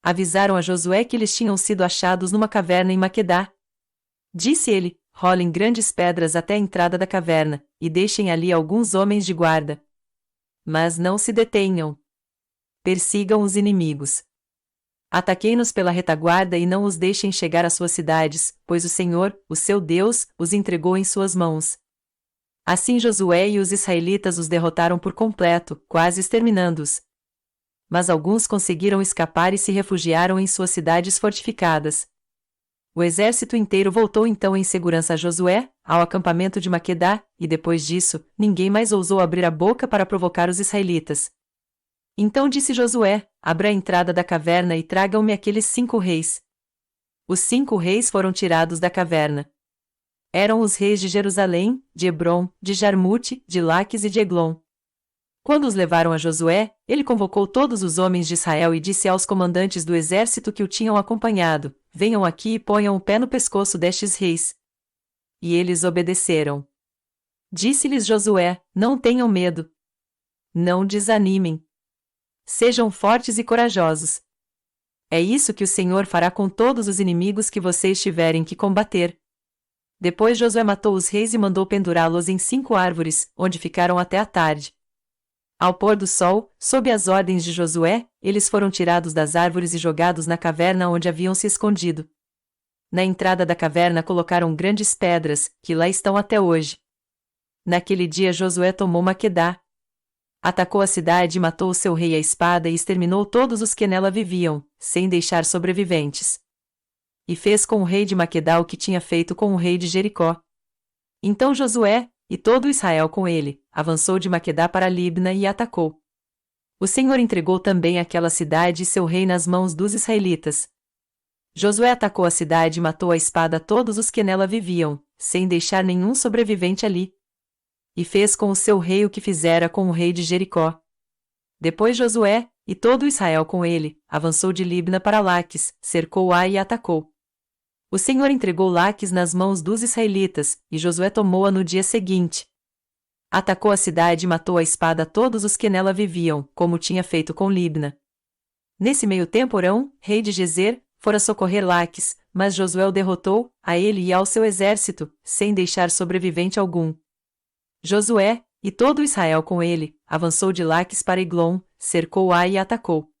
Avisaram a Josué que eles tinham sido achados numa caverna em Maquedá. Disse ele: rolem grandes pedras até a entrada da caverna, e deixem ali alguns homens de guarda. Mas não se detenham. Persigam os inimigos. Ataquem-nos pela retaguarda e não os deixem chegar às suas cidades, pois o Senhor, o seu Deus, os entregou em suas mãos. Assim Josué e os israelitas os derrotaram por completo, quase exterminando-os. Mas alguns conseguiram escapar e se refugiaram em suas cidades fortificadas. O exército inteiro voltou então em segurança a Josué, ao acampamento de Maquedá, e depois disso, ninguém mais ousou abrir a boca para provocar os israelitas. Então disse Josué: abra a entrada da caverna e tragam-me aqueles 5 reis. Os 5 reis foram tirados da caverna. Eram os reis de Jerusalém, de Hebrom, de Jarmute, de Laques e de Eglon. Quando os levaram a Josué, ele convocou todos os homens de Israel e disse aos comandantes do exército que o tinham acompanhado: venham aqui e ponham o pé no pescoço destes reis. E eles obedeceram. Disse-lhes Josué: não tenham medo. Não desanimem. Sejam fortes e corajosos. É isso que o Senhor fará com todos os inimigos que vocês tiverem que combater. Depois Josué matou os reis e mandou pendurá-los em 5 árvores, onde ficaram até a tarde. Ao pôr do sol, sob as ordens de Josué, eles foram tirados das árvores e jogados na caverna onde haviam se escondido. Na entrada da caverna colocaram grandes pedras, que lá estão até hoje. Naquele dia Josué tomou Maquedá. Atacou a cidade e matou o seu rei à espada e exterminou todos os que nela viviam, sem deixar sobreviventes. E fez com o rei de Maquedá o que tinha feito com o rei de Jericó. Então Josué, e todo Israel com ele, avançou de Maquedá para Libna e atacou. O Senhor entregou também aquela cidade e seu rei nas mãos dos israelitas. Josué atacou a cidade e matou à espada todos os que nela viviam, sem deixar nenhum sobrevivente ali. E fez com o seu rei o que fizera com o rei de Jericó. Depois Josué, e todo Israel com ele, avançou de Libna para Laques, cercou-a e atacou. O Senhor entregou Laques nas mãos dos israelitas, e Josué tomou-a no dia seguinte. Atacou a cidade e matou à espada todos os que nela viviam, como tinha feito com Libna. Nesse meio tempo Orão, rei de Gezer, fora socorrer Laques, mas Josué o derrotou, a ele e ao seu exército, sem deixar sobrevivente algum. Josué, e todo Israel com ele, avançou de Laques para Eglon, cercou-a e atacou.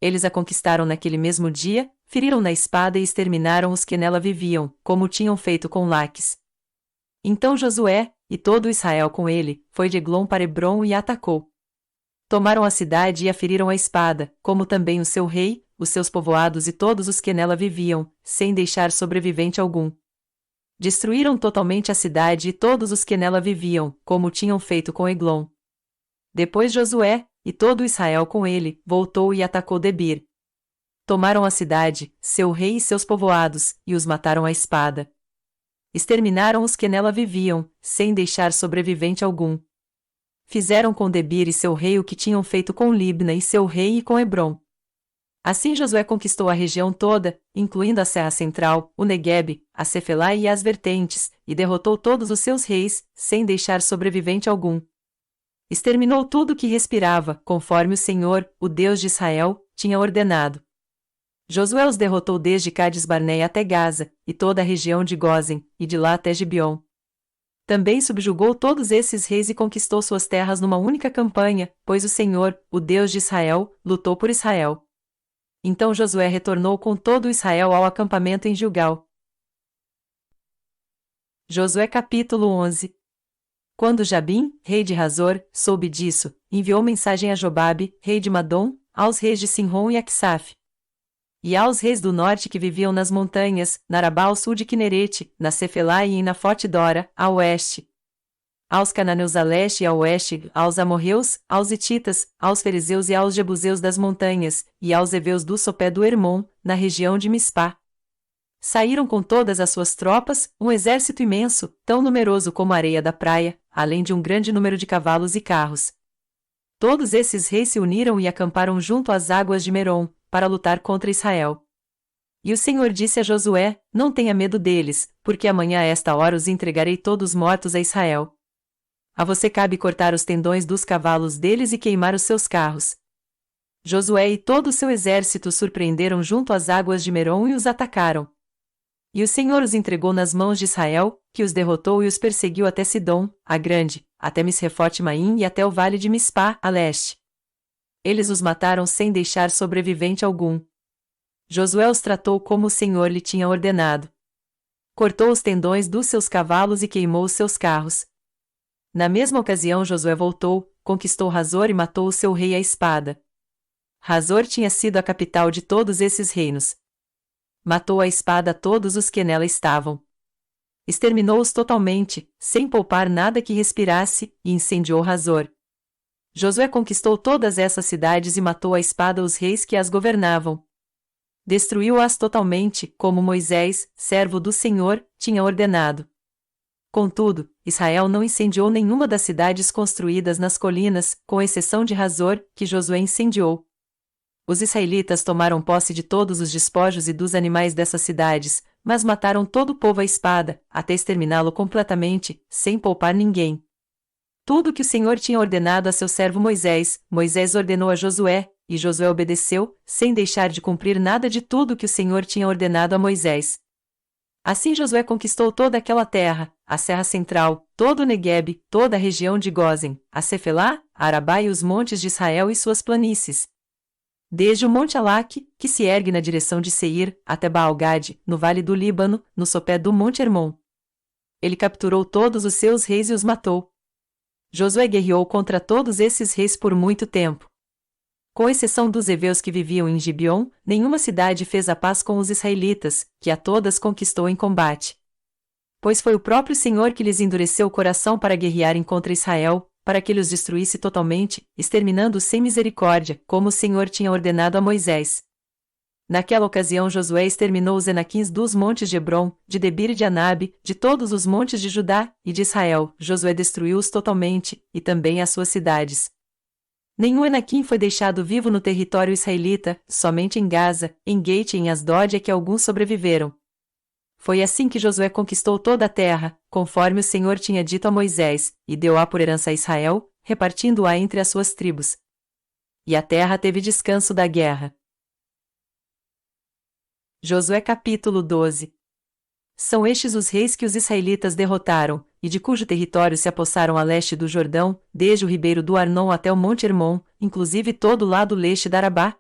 Eles a conquistaram naquele mesmo dia, feriram na espada e exterminaram os que nela viviam, como tinham feito com Laques. Então Josué, e todo Israel com ele, foi de Eglon para Hebrom e a atacou. Tomaram a cidade e a feriram à espada, como também o seu rei, os seus povoados e todos os que nela viviam, sem deixar sobrevivente algum. Destruíram totalmente a cidade e todos os que nela viviam, como tinham feito com Eglon. Depois Josué, e todo Israel com ele, voltou e atacou Debir. Tomaram a cidade, seu rei e seus povoados, e os mataram à espada. Exterminaram os que nela viviam, sem deixar sobrevivente algum. Fizeram com Debir e seu rei o que tinham feito com Libna e seu rei e com Hebrom. Assim Josué conquistou a região toda, incluindo a Serra Central, o Neguebe, a Cefelá e as vertentes, e derrotou todos os seus reis, sem deixar sobrevivente algum. Exterminou tudo que respirava, conforme o Senhor, o Deus de Israel, tinha ordenado. Josué os derrotou desde Cades-Barneia até Gaza, e toda a região de Gósen, e de lá até Gibeon. Também subjugou todos esses reis e conquistou suas terras numa única campanha, pois o Senhor, o Deus de Israel, lutou por Israel. Então Josué retornou com todo Israel ao acampamento em Gilgal. Josué capítulo 11. Quando Jabim, rei de Hazor, soube disso, enviou mensagem a Jobabe, rei de Madom, aos reis de Sinrom e Aksaf, e aos reis do norte que viviam nas montanhas, na Arabá ao sul de Quinerete, na Cefelá e em Nafote Dora, a oeste, aos cananeus a leste e a oeste, aos amorreus, aos hititas, aos fariseus e aos jebuseus das montanhas, e aos heveus do sopé do Hermon, na região de Mispá. Saíram com todas as suas tropas, um exército imenso, tão numeroso como a areia da praia, além de um grande número de cavalos e carros. Todos esses reis se uniram e acamparam junto às águas de Merom, para lutar contra Israel. E o Senhor disse a Josué: Não tenha medo deles, porque amanhã a esta hora os entregarei todos mortos a Israel. A você cabe cortar os tendões dos cavalos deles e queimar os seus carros. Josué e todo o seu exército surpreenderam junto às águas de Merom e os atacaram. E o Senhor os entregou nas mãos de Israel, que os derrotou e os perseguiu até Sidom, a grande, até Misrefote-Maim e até o vale de Mispá, a leste. Eles os mataram sem deixar sobrevivente algum. Josué os tratou como o Senhor lhe tinha ordenado. Cortou os tendões dos seus cavalos e queimou os seus carros. Na mesma ocasião Josué voltou, conquistou Hazor e matou o seu rei à espada. Hazor tinha sido a capital de todos esses reinos. Matou à espada todos os que nela estavam. Exterminou-os totalmente, sem poupar nada que respirasse, e incendiou Hazor. Josué conquistou todas essas cidades e matou à espada os reis que as governavam. Destruiu-as totalmente, como Moisés, servo do Senhor, tinha ordenado. Contudo, Israel não incendiou nenhuma das cidades construídas nas colinas, com exceção de Hazor, que Josué incendiou. Os israelitas tomaram posse de todos os despojos e dos animais dessas cidades, mas mataram todo o povo à espada, até exterminá-lo completamente, sem poupar ninguém. Tudo o que o Senhor tinha ordenado a seu servo Moisés, Moisés ordenou a Josué, e Josué obedeceu, sem deixar de cumprir nada de tudo o que o Senhor tinha ordenado a Moisés. Assim Josué conquistou toda aquela terra, a Serra Central, todo o Neguebe, toda a região de Gósen, a Cefelá, a Arabá e os montes de Israel e suas planícies. Desde o Monte Alaque, que se ergue na direção de Seir, até Baal-Gade, no vale do Líbano, no sopé do Monte Hermon. Ele capturou todos os seus reis e os matou. Josué guerreou contra todos esses reis por muito tempo. Com exceção dos heveus que viviam em Gibeon, nenhuma cidade fez a paz com os israelitas, que a todas conquistou em combate. Pois foi o próprio Senhor que lhes endureceu o coração para guerrearem contra Israel, para que ele os destruísse totalmente, exterminando-os sem misericórdia, como o Senhor tinha ordenado a Moisés. Naquela ocasião Josué exterminou os Enaquins dos montes de Hebrom, de Debir e de Anabe, de todos os montes de Judá e de Israel. Josué destruiu-os totalmente, e também as suas cidades. Nenhum Enaquim foi deixado vivo no território israelita, somente em Gaza, em Gate e em Asdod é que alguns sobreviveram. Foi assim que Josué conquistou toda a terra, conforme o Senhor tinha dito a Moisés, e deu-a por herança a Israel, repartindo-a entre as suas tribos. E a terra teve descanso da guerra. Josué capítulo 12. São estes os reis que os israelitas derrotaram, e de cujo território se apossaram a leste do Jordão, desde o ribeiro do Arnon até o Monte Hermon, inclusive todo o lado leste da Arabá.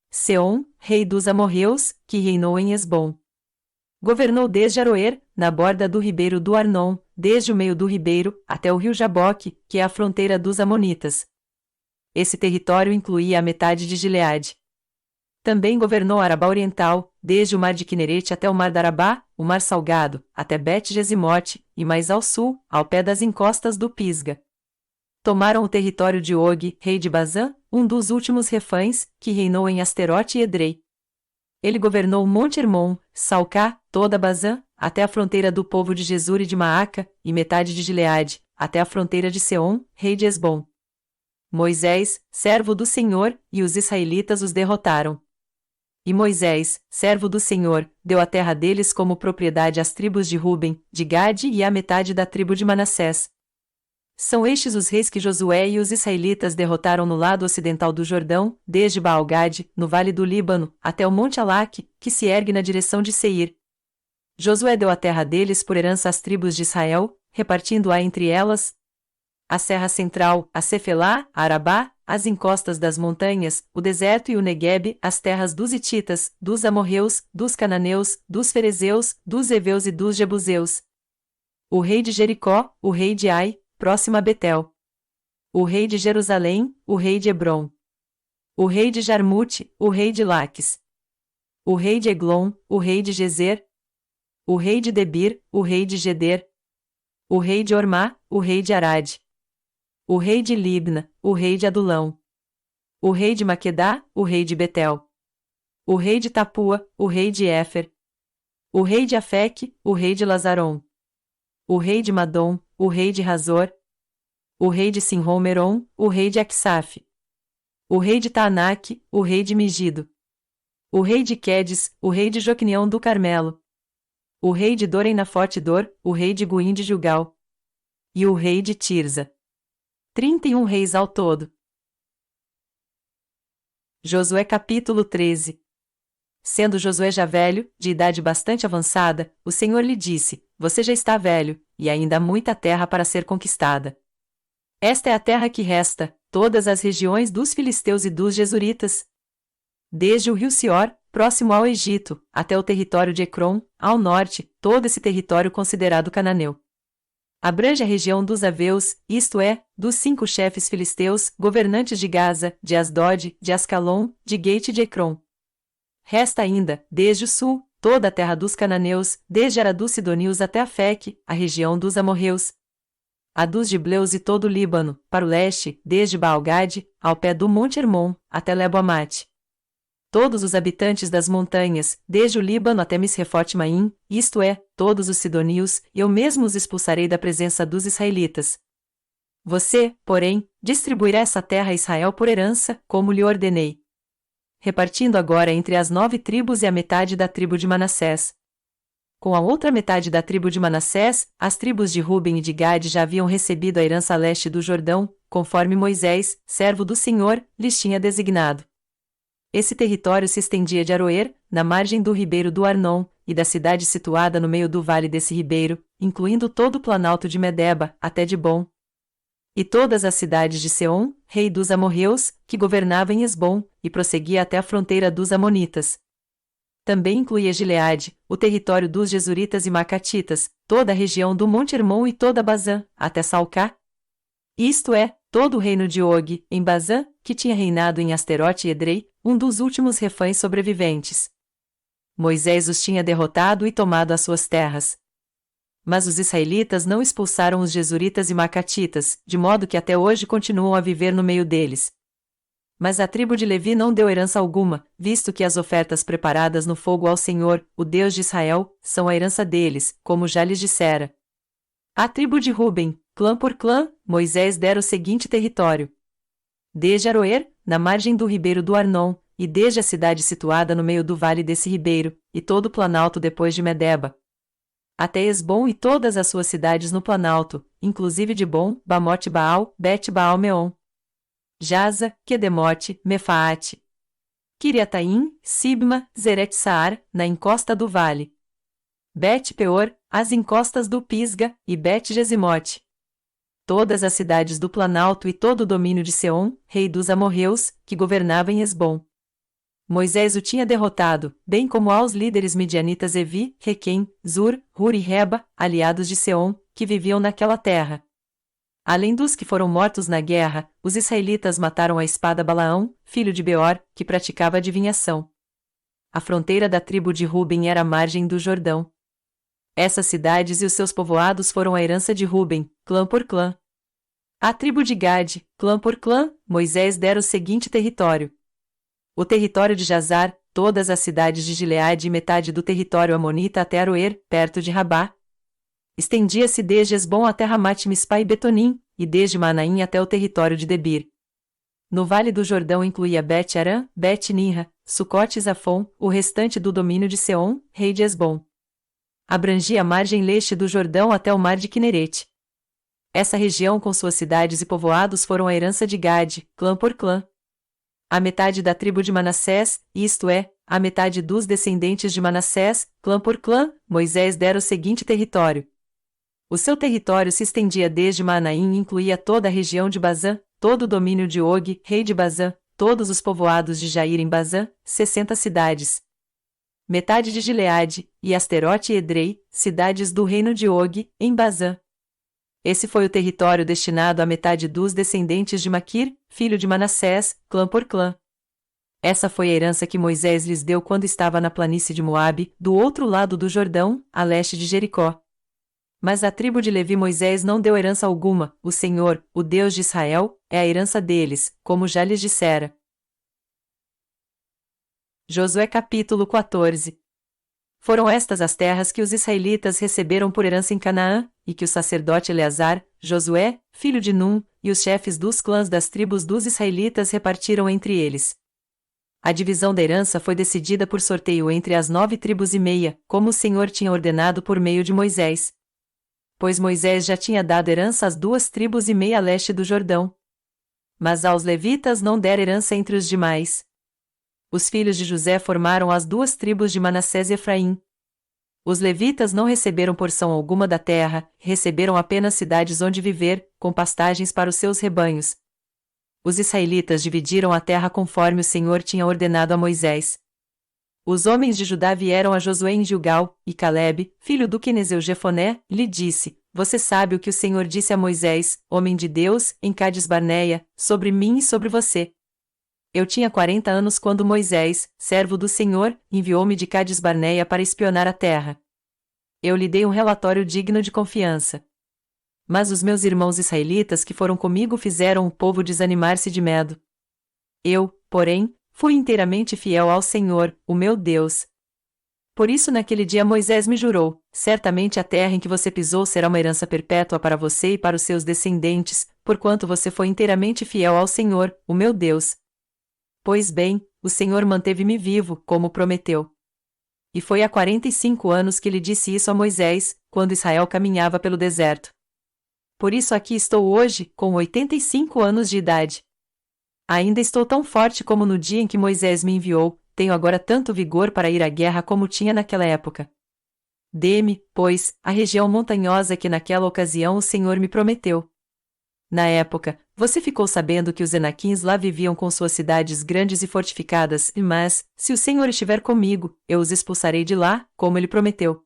Seom, rei dos amorreus, que reinou em Esbom. Governou desde Aroer, na borda do ribeiro do Arnon, desde o meio do ribeiro, até o rio Jaboque, que é a fronteira dos amonitas. Esse território incluía a metade de Gileade. Também governou a Arabá Oriental, desde o mar de Quinerete até o mar da Arabá, o mar Salgado, até Bet-Gesimote, e mais ao sul, ao pé das encostas do Pisga. Tomaram o território de Og, rei de Bazã, um dos últimos refães, que reinou em Asterote e Edrei. Ele governou o Monte Hermon, Salcá, toda Bazã, até a fronteira do povo de Jesur e de Maaca, e metade de Gileade, até a fronteira de Seom, rei de Esbom. Moisés, servo do Senhor, e os israelitas os derrotaram. E Moisés, servo do Senhor, deu a terra deles como propriedade às tribos de Ruben, de Gade e à metade da tribo de Manassés. São estes os reis que Josué e os israelitas derrotaram no lado ocidental do Jordão, desde Baal-Gade, no vale do Líbano, até o monte Alaque, que se ergue na direção de Seir. Josué deu a terra deles por herança às tribos de Israel, repartindo-a entre elas: a Serra Central, a Cefelá, a Arabá, as encostas das montanhas, o deserto e o Neguebe, as terras dos Hititas, dos Amorreus, dos Cananeus, dos Ferezeus, dos Heveus e dos Jebuseus. O rei de Jericó, o rei de Ai, próximo a Betel. O rei de Jerusalém, o rei de Hebrom. O rei de Jarmute, o rei de Laques. O rei de Eglon, o rei de Gezer. O rei de Debir, o rei de Geder. O rei de Ormá, o rei de Arade. O rei de Libna, o rei de Adulão. O rei de Maquedá, o rei de Betel. O rei de Tapua, o rei de Éfer. O rei de Afeque, o rei de Lazarom. O rei de Madom, o rei de Razor. O rei de Sinrom-Merom, o rei de Aksaf. O rei de Taanaque, o rei de Megido. O rei de Quedes, o rei de Joquinião do Carmelo. O rei de Dorem-na-Forte-Dor, o rei de Guim de Gilgal. E o rei de Tirza. 31 reis ao todo. Josué capítulo 13. Sendo Josué já velho, de idade bastante avançada, o Senhor lhe disse: Você já está velho, e ainda há muita terra para ser conquistada. Esta é a terra que resta, todas as regiões dos filisteus e dos jesuritas. Desde o rio Sior, próximo ao Egito, até o território de Ecrom, ao norte, todo esse território considerado cananeu. Abrange a região dos Aveus, isto é, dos 5 chefes filisteus, governantes de Gaza, de Asdod, de Ascalon, de Gate e de Ecrom. Resta ainda, desde o sul, toda a terra dos cananeus, desde Ara dos Sidonios até Afeque, a região dos amorreus. A dos Gibleus e todo o Líbano, para o leste, desde Baal-Gade, ao pé do Monte Hermon, até Lebo-Amate. Todos os habitantes das montanhas, desde o Líbano até Misrefote-Maim, isto é, todos os sidonios, eu mesmo os expulsarei da presença dos israelitas. Você, porém, distribuirá essa terra a Israel por herança, como lhe ordenei. Repartindo agora entre as 9 tribos e a metade da tribo de Manassés. Com a outra metade da tribo de Manassés, as tribos de Ruben e de Gade já haviam recebido a herança a leste do Jordão, conforme Moisés, servo do Senhor, lhes tinha designado. Esse território se estendia de Aroer, na margem do ribeiro do Arnon, e da cidade situada no meio do vale desse ribeiro, incluindo todo o planalto de Medeba, até Dibom. E todas as cidades de Seom, rei dos amorreus, que governava em Esbom, e prosseguia até a fronteira dos amonitas. Também incluía Gileade, o território dos jesuritas e macatitas, toda a região do Monte Hermon e toda Bazã, até Salcá. Isto é, todo o reino de Og, em Bazã, que tinha reinado em Asterote e Edrei, um dos últimos reféns sobreviventes. Moisés os tinha derrotado e tomado as suas terras. Mas os israelitas não expulsaram os jesuritas e macatitas, de modo que até hoje continuam a viver no meio deles. Mas a tribo de Levi não deu herança alguma, visto que as ofertas preparadas no fogo ao Senhor, o Deus de Israel, são a herança deles, como já lhes dissera. À tribo de Ruben, clã por clã, Moisés dera o seguinte território: desde Aroer, na margem do ribeiro do Arnon, e desde a cidade situada no meio do vale desse ribeiro, e todo o planalto depois de Medeba, até Esbom e todas as suas cidades no planalto, inclusive Dibom, Bamote-Baal, Bet-Baal-Meon, Jaza, Quedemote, Mefaate, Kiriataim, Sibma, Zeret-Saar, na encosta do vale, Bet-Peor, as encostas do Pisga, e Bet-Gesimote. Todas as cidades do Planalto e todo o domínio de Seom, rei dos amorreus, que governava em Esbom. Moisés o tinha derrotado, bem como aos líderes midianitas Evi, Requem, Zur, Hur e Reba, aliados de Seom, que viviam naquela terra. Além dos que foram mortos na guerra, os israelitas mataram à espada Balaão, filho de Beor, que praticava adivinhação. A fronteira da tribo de Ruben era a margem do Jordão. Essas cidades e os seus povoados foram a herança de Ruben, clã por clã. À tribo de Gade, clã por clã, Moisés dera o seguinte território: o território de Jazar, todas as cidades de Gileade e metade do território amonita até Aroer, perto de Rabá. Estendia-se desde Esbom até Ramat-Mispa e Betonim, e desde Manaim até o território de Debir. No Vale do Jordão incluía Bet-Arã, Bet-Ninra, Sucote e Zafon, o restante do domínio de Seom, rei de Esbom. Abrangia a margem leste do Jordão até o mar de Quinerete. Essa região com suas cidades e povoados foram a herança de Gade, clã por clã. A metade da tribo de Manassés, isto é, a metade dos descendentes de Manassés, clã por clã, Moisés dera o seguinte território. O seu território se estendia desde Manaim e incluía toda a região de Bazã, todo o domínio de Og, rei de Bazã, todos os povoados de Jair em Bazã, 60 cidades. Metade de Gileade, e Asterote e Edrei, cidades do reino de Og, em Bazã. Esse foi o território destinado à metade dos descendentes de Maquir, filho de Manassés, clã por clã. Essa foi a herança que Moisés lhes deu quando estava na planície de Moabe, do outro lado do Jordão, a leste de Jericó. Mas a tribo de Levi Moisés não deu herança alguma, o Senhor, o Deus de Israel, é a herança deles, como já lhes dissera. Josué capítulo 14. Foram estas as terras que os israelitas receberam por herança em Canaã, e que o sacerdote Eleazar, Josué, filho de Num, e os chefes dos clãs das tribos dos israelitas repartiram entre eles. A divisão da herança foi decidida por sorteio entre as 9 tribos e meia, como o Senhor tinha ordenado por meio de Moisés. Pois Moisés já tinha dado herança às 2 tribos e meia a leste do Jordão. Mas aos levitas não dera herança entre os demais. Os filhos de José formaram as 2 tribos de Manassés e Efraim. Os levitas não receberam porção alguma da terra, receberam apenas cidades onde viver, com pastagens para os seus rebanhos. Os israelitas dividiram a terra conforme o Senhor tinha ordenado a Moisés. Os homens de Judá vieram a Josué em Gilgal, e Calebe, filho do quenezeu Jefoné, lhe disse: Você sabe o que o Senhor disse a Moisés, homem de Deus, em Cades-Barneia, sobre mim e sobre você. Eu tinha 40 anos quando Moisés, servo do Senhor, enviou-me de Cades-Barneia para espionar a terra. Eu lhe dei um relatório digno de confiança. Mas os meus irmãos israelitas que foram comigo fizeram o povo desanimar-se de medo. Eu, porém, fui inteiramente fiel ao Senhor, o meu Deus. Por isso naquele dia Moisés me jurou: certamente a terra em que você pisou será uma herança perpétua para você e para os seus descendentes, porquanto você foi inteiramente fiel ao Senhor, o meu Deus. Pois bem, o Senhor manteve-me vivo, como prometeu. E foi há 45 anos que lhe disse isso a Moisés, quando Israel caminhava pelo deserto. Por isso aqui estou hoje, com 85 anos de idade. Ainda estou tão forte como no dia em que Moisés me enviou, tenho agora tanto vigor para ir à guerra como tinha naquela época. Dê-me, pois, a região montanhosa que naquela ocasião o Senhor me prometeu. Na época, você ficou sabendo que os Enaquins lá viviam com suas cidades grandes e fortificadas, mas, se o Senhor estiver comigo, eu os expulsarei de lá, como ele prometeu.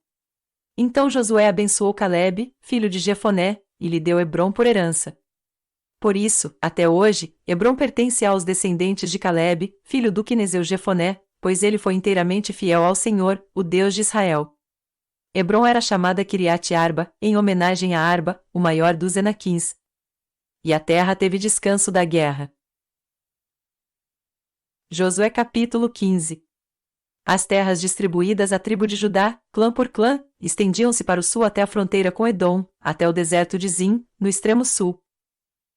Então Josué abençoou Calebe, filho de Jefoné, e lhe deu Hebrom por herança. Por isso, até hoje, Hebrom pertence aos descendentes de Calebe, filho do quenezeu Jefoné, pois ele foi inteiramente fiel ao Senhor, o Deus de Israel. Hebrom era chamada Kiriat-Arba, em homenagem a Arba, o maior dos Enaquins. E a terra teve descanso da guerra. Josué capítulo 15. As terras distribuídas à tribo de Judá, clã por clã, estendiam-se para o sul até a fronteira com Edom, até o deserto de Zim, no extremo sul.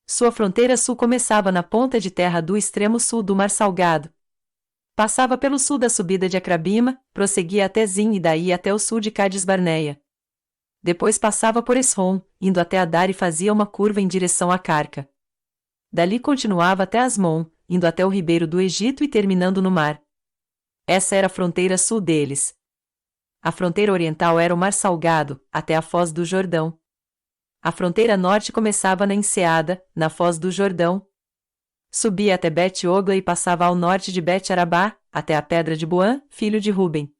Sua fronteira sul começava na ponta de terra do extremo sul do Mar Salgado. Passava pelo sul da subida de Acrabima, prosseguia até Zim e daí até o sul de Cades-Barneia. Depois passava por Esrom, indo até Adar e fazia uma curva em direção a Carca. Dali continuava até Asmon, indo até o ribeiro do Egito e terminando no mar. Essa era a fronteira sul deles. A fronteira oriental era o Mar Salgado, até a foz do Jordão. A fronteira norte começava na Enseada, na foz do Jordão. Subia até Bet-Ogla e passava ao norte de Bet-Arabá, até a pedra de Boã, filho de Ruben.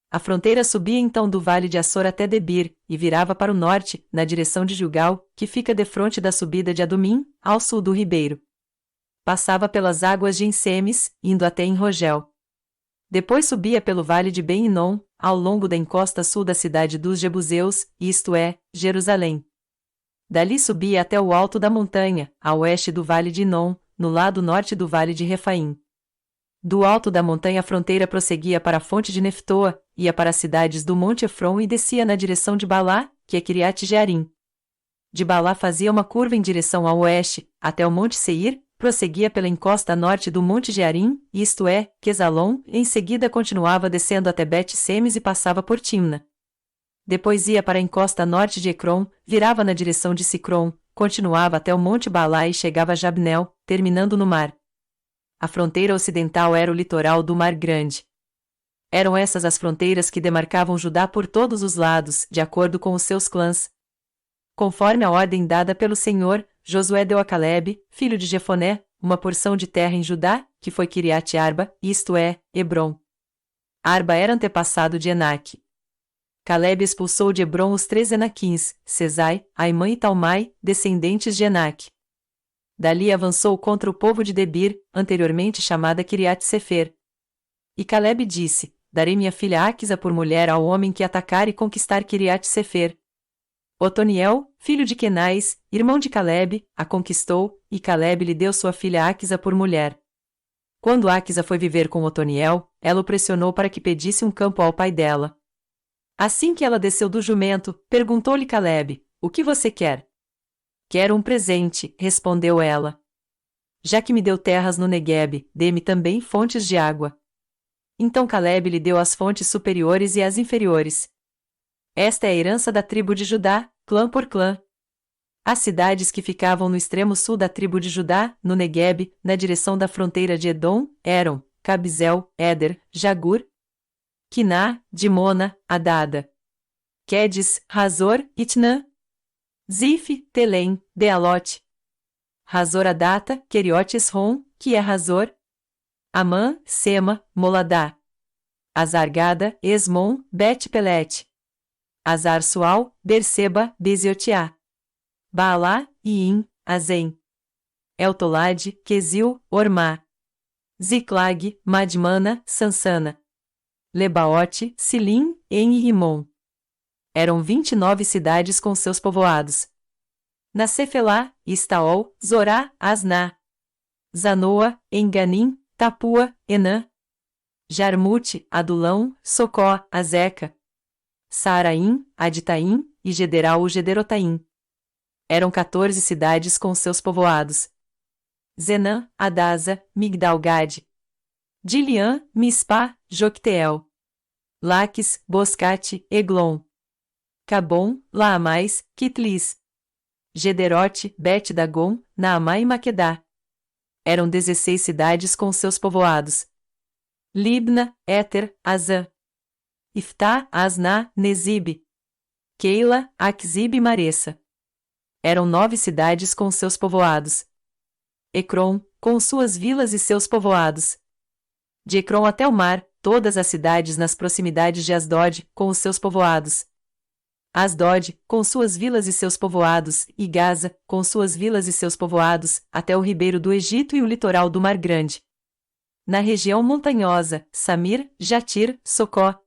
A fronteira subia então do vale de Assor até Debir, e virava para o norte, na direção de Gilgal, que fica defronte da subida de Adumim, ao sul do ribeiro. Passava pelas águas de Ensemes, indo até Enrogel. Depois subia pelo vale de Ben-Hinom, ao longo da encosta sul da cidade dos Jebuseus, isto é, Jerusalém. Dali subia até o alto da montanha, a oeste do vale de Hinom, no lado norte do vale de Refaim. Do alto da montanha a fronteira prosseguia para a fonte de Neftoa, ia para as cidades do Monte Efron e descia na direção de Balá, que é Quiriate Jearim. De Balá fazia uma curva em direção ao oeste, até o Monte Seir, prosseguia pela encosta norte do Monte Jearim, isto é, Quesalon, e em seguida continuava descendo até Bet-Semes e passava por Timna. Depois ia para a encosta norte de Ecrom, virava na direção de Sicrom, continuava até o Monte Balá e chegava a Jabnel, terminando no mar. A fronteira ocidental era o litoral do Mar Grande. Eram essas as fronteiras que demarcavam Judá por todos os lados, de acordo com os seus clãs. Conforme a ordem dada pelo Senhor, Josué deu a Calebe, filho de Jefoné, uma porção de terra em Judá, que foi Quiriate Arba, isto é, Hebrom. Arba era antepassado de Enaque. Calebe expulsou de Hebrom os 3 Enaquins, Sesai, Aimã e Talmai, descendentes de Enaque. Dali avançou contra o povo de Debir, anteriormente chamada Quiriate Sefer. E Calebe disse: Darei minha filha Aquisa por mulher ao homem que atacar e conquistar Quiriate Sefer. Otoniel, filho de Kenais, irmão de Calebe, a conquistou, e Calebe lhe deu sua filha Aquisa por mulher. Quando Aquisa foi viver com Otoniel, ela o pressionou para que pedisse um campo ao pai dela. Assim que ela desceu do jumento, perguntou-lhe Calebe: O que você quer? Quero um presente, respondeu ela. Já que me deu terras no Neguebe, dê-me também fontes de água. Então Calebe lhe deu as fontes superiores e as inferiores. Esta é a herança da tribo de Judá, clã por clã. As cidades que ficavam no extremo sul da tribo de Judá, no Neguebe, na direção da fronteira de Edom, eram Cabizel, Éder, Jagur, Quiná, Dimona, Adada, Quedes, Razor, Itnã, Zif, Telém, Bealote, Razor Adata, Queriote Esrom, que é Razor, Amã, Sema, Moladá, Azargada, Esmon, Bet-Pelete, Azar Sual, Berseba, Beziotiá, Baalá, Iim, Azem, Eltolade, Quesil, Ormá, Ziclag, Madmana, Sansana, Lebaote, Silim, En e Rimon. Eram 29 cidades com seus povoados. Na Cefelá, Estaol, Zorá, Asná, Zanoa, Enganim, Tapua, Enã, Jarmute, Adulão, Socó, Azeca, Saaraim, Aditaim e Gederal Gederotaim. Eram 14 cidades com seus povoados. Zenã, Adasa, Migdalgade, Diliã, Mispá, Jocteel, Laques, Boscate, Eglon, Cabom, Laamais, Kitlis, Gederote, Bet-Dagon, Naamá e Maquedá. Eram 16 cidades com seus povoados. Libna, Éter, Azã, Iftá, Asná, Nezib, Keila, Aquzib e Maressa. Eram 9 cidades com seus povoados. Ecrom, com suas vilas e seus povoados. De Ecrom até o mar, todas as cidades nas proximidades de Asdod, com os seus povoados. Asdod, com suas vilas e seus povoados, e Gaza, com suas vilas e seus povoados, até o ribeiro do Egito e o litoral do Mar Grande. Na região montanhosa, Samir, Jatir, Socó,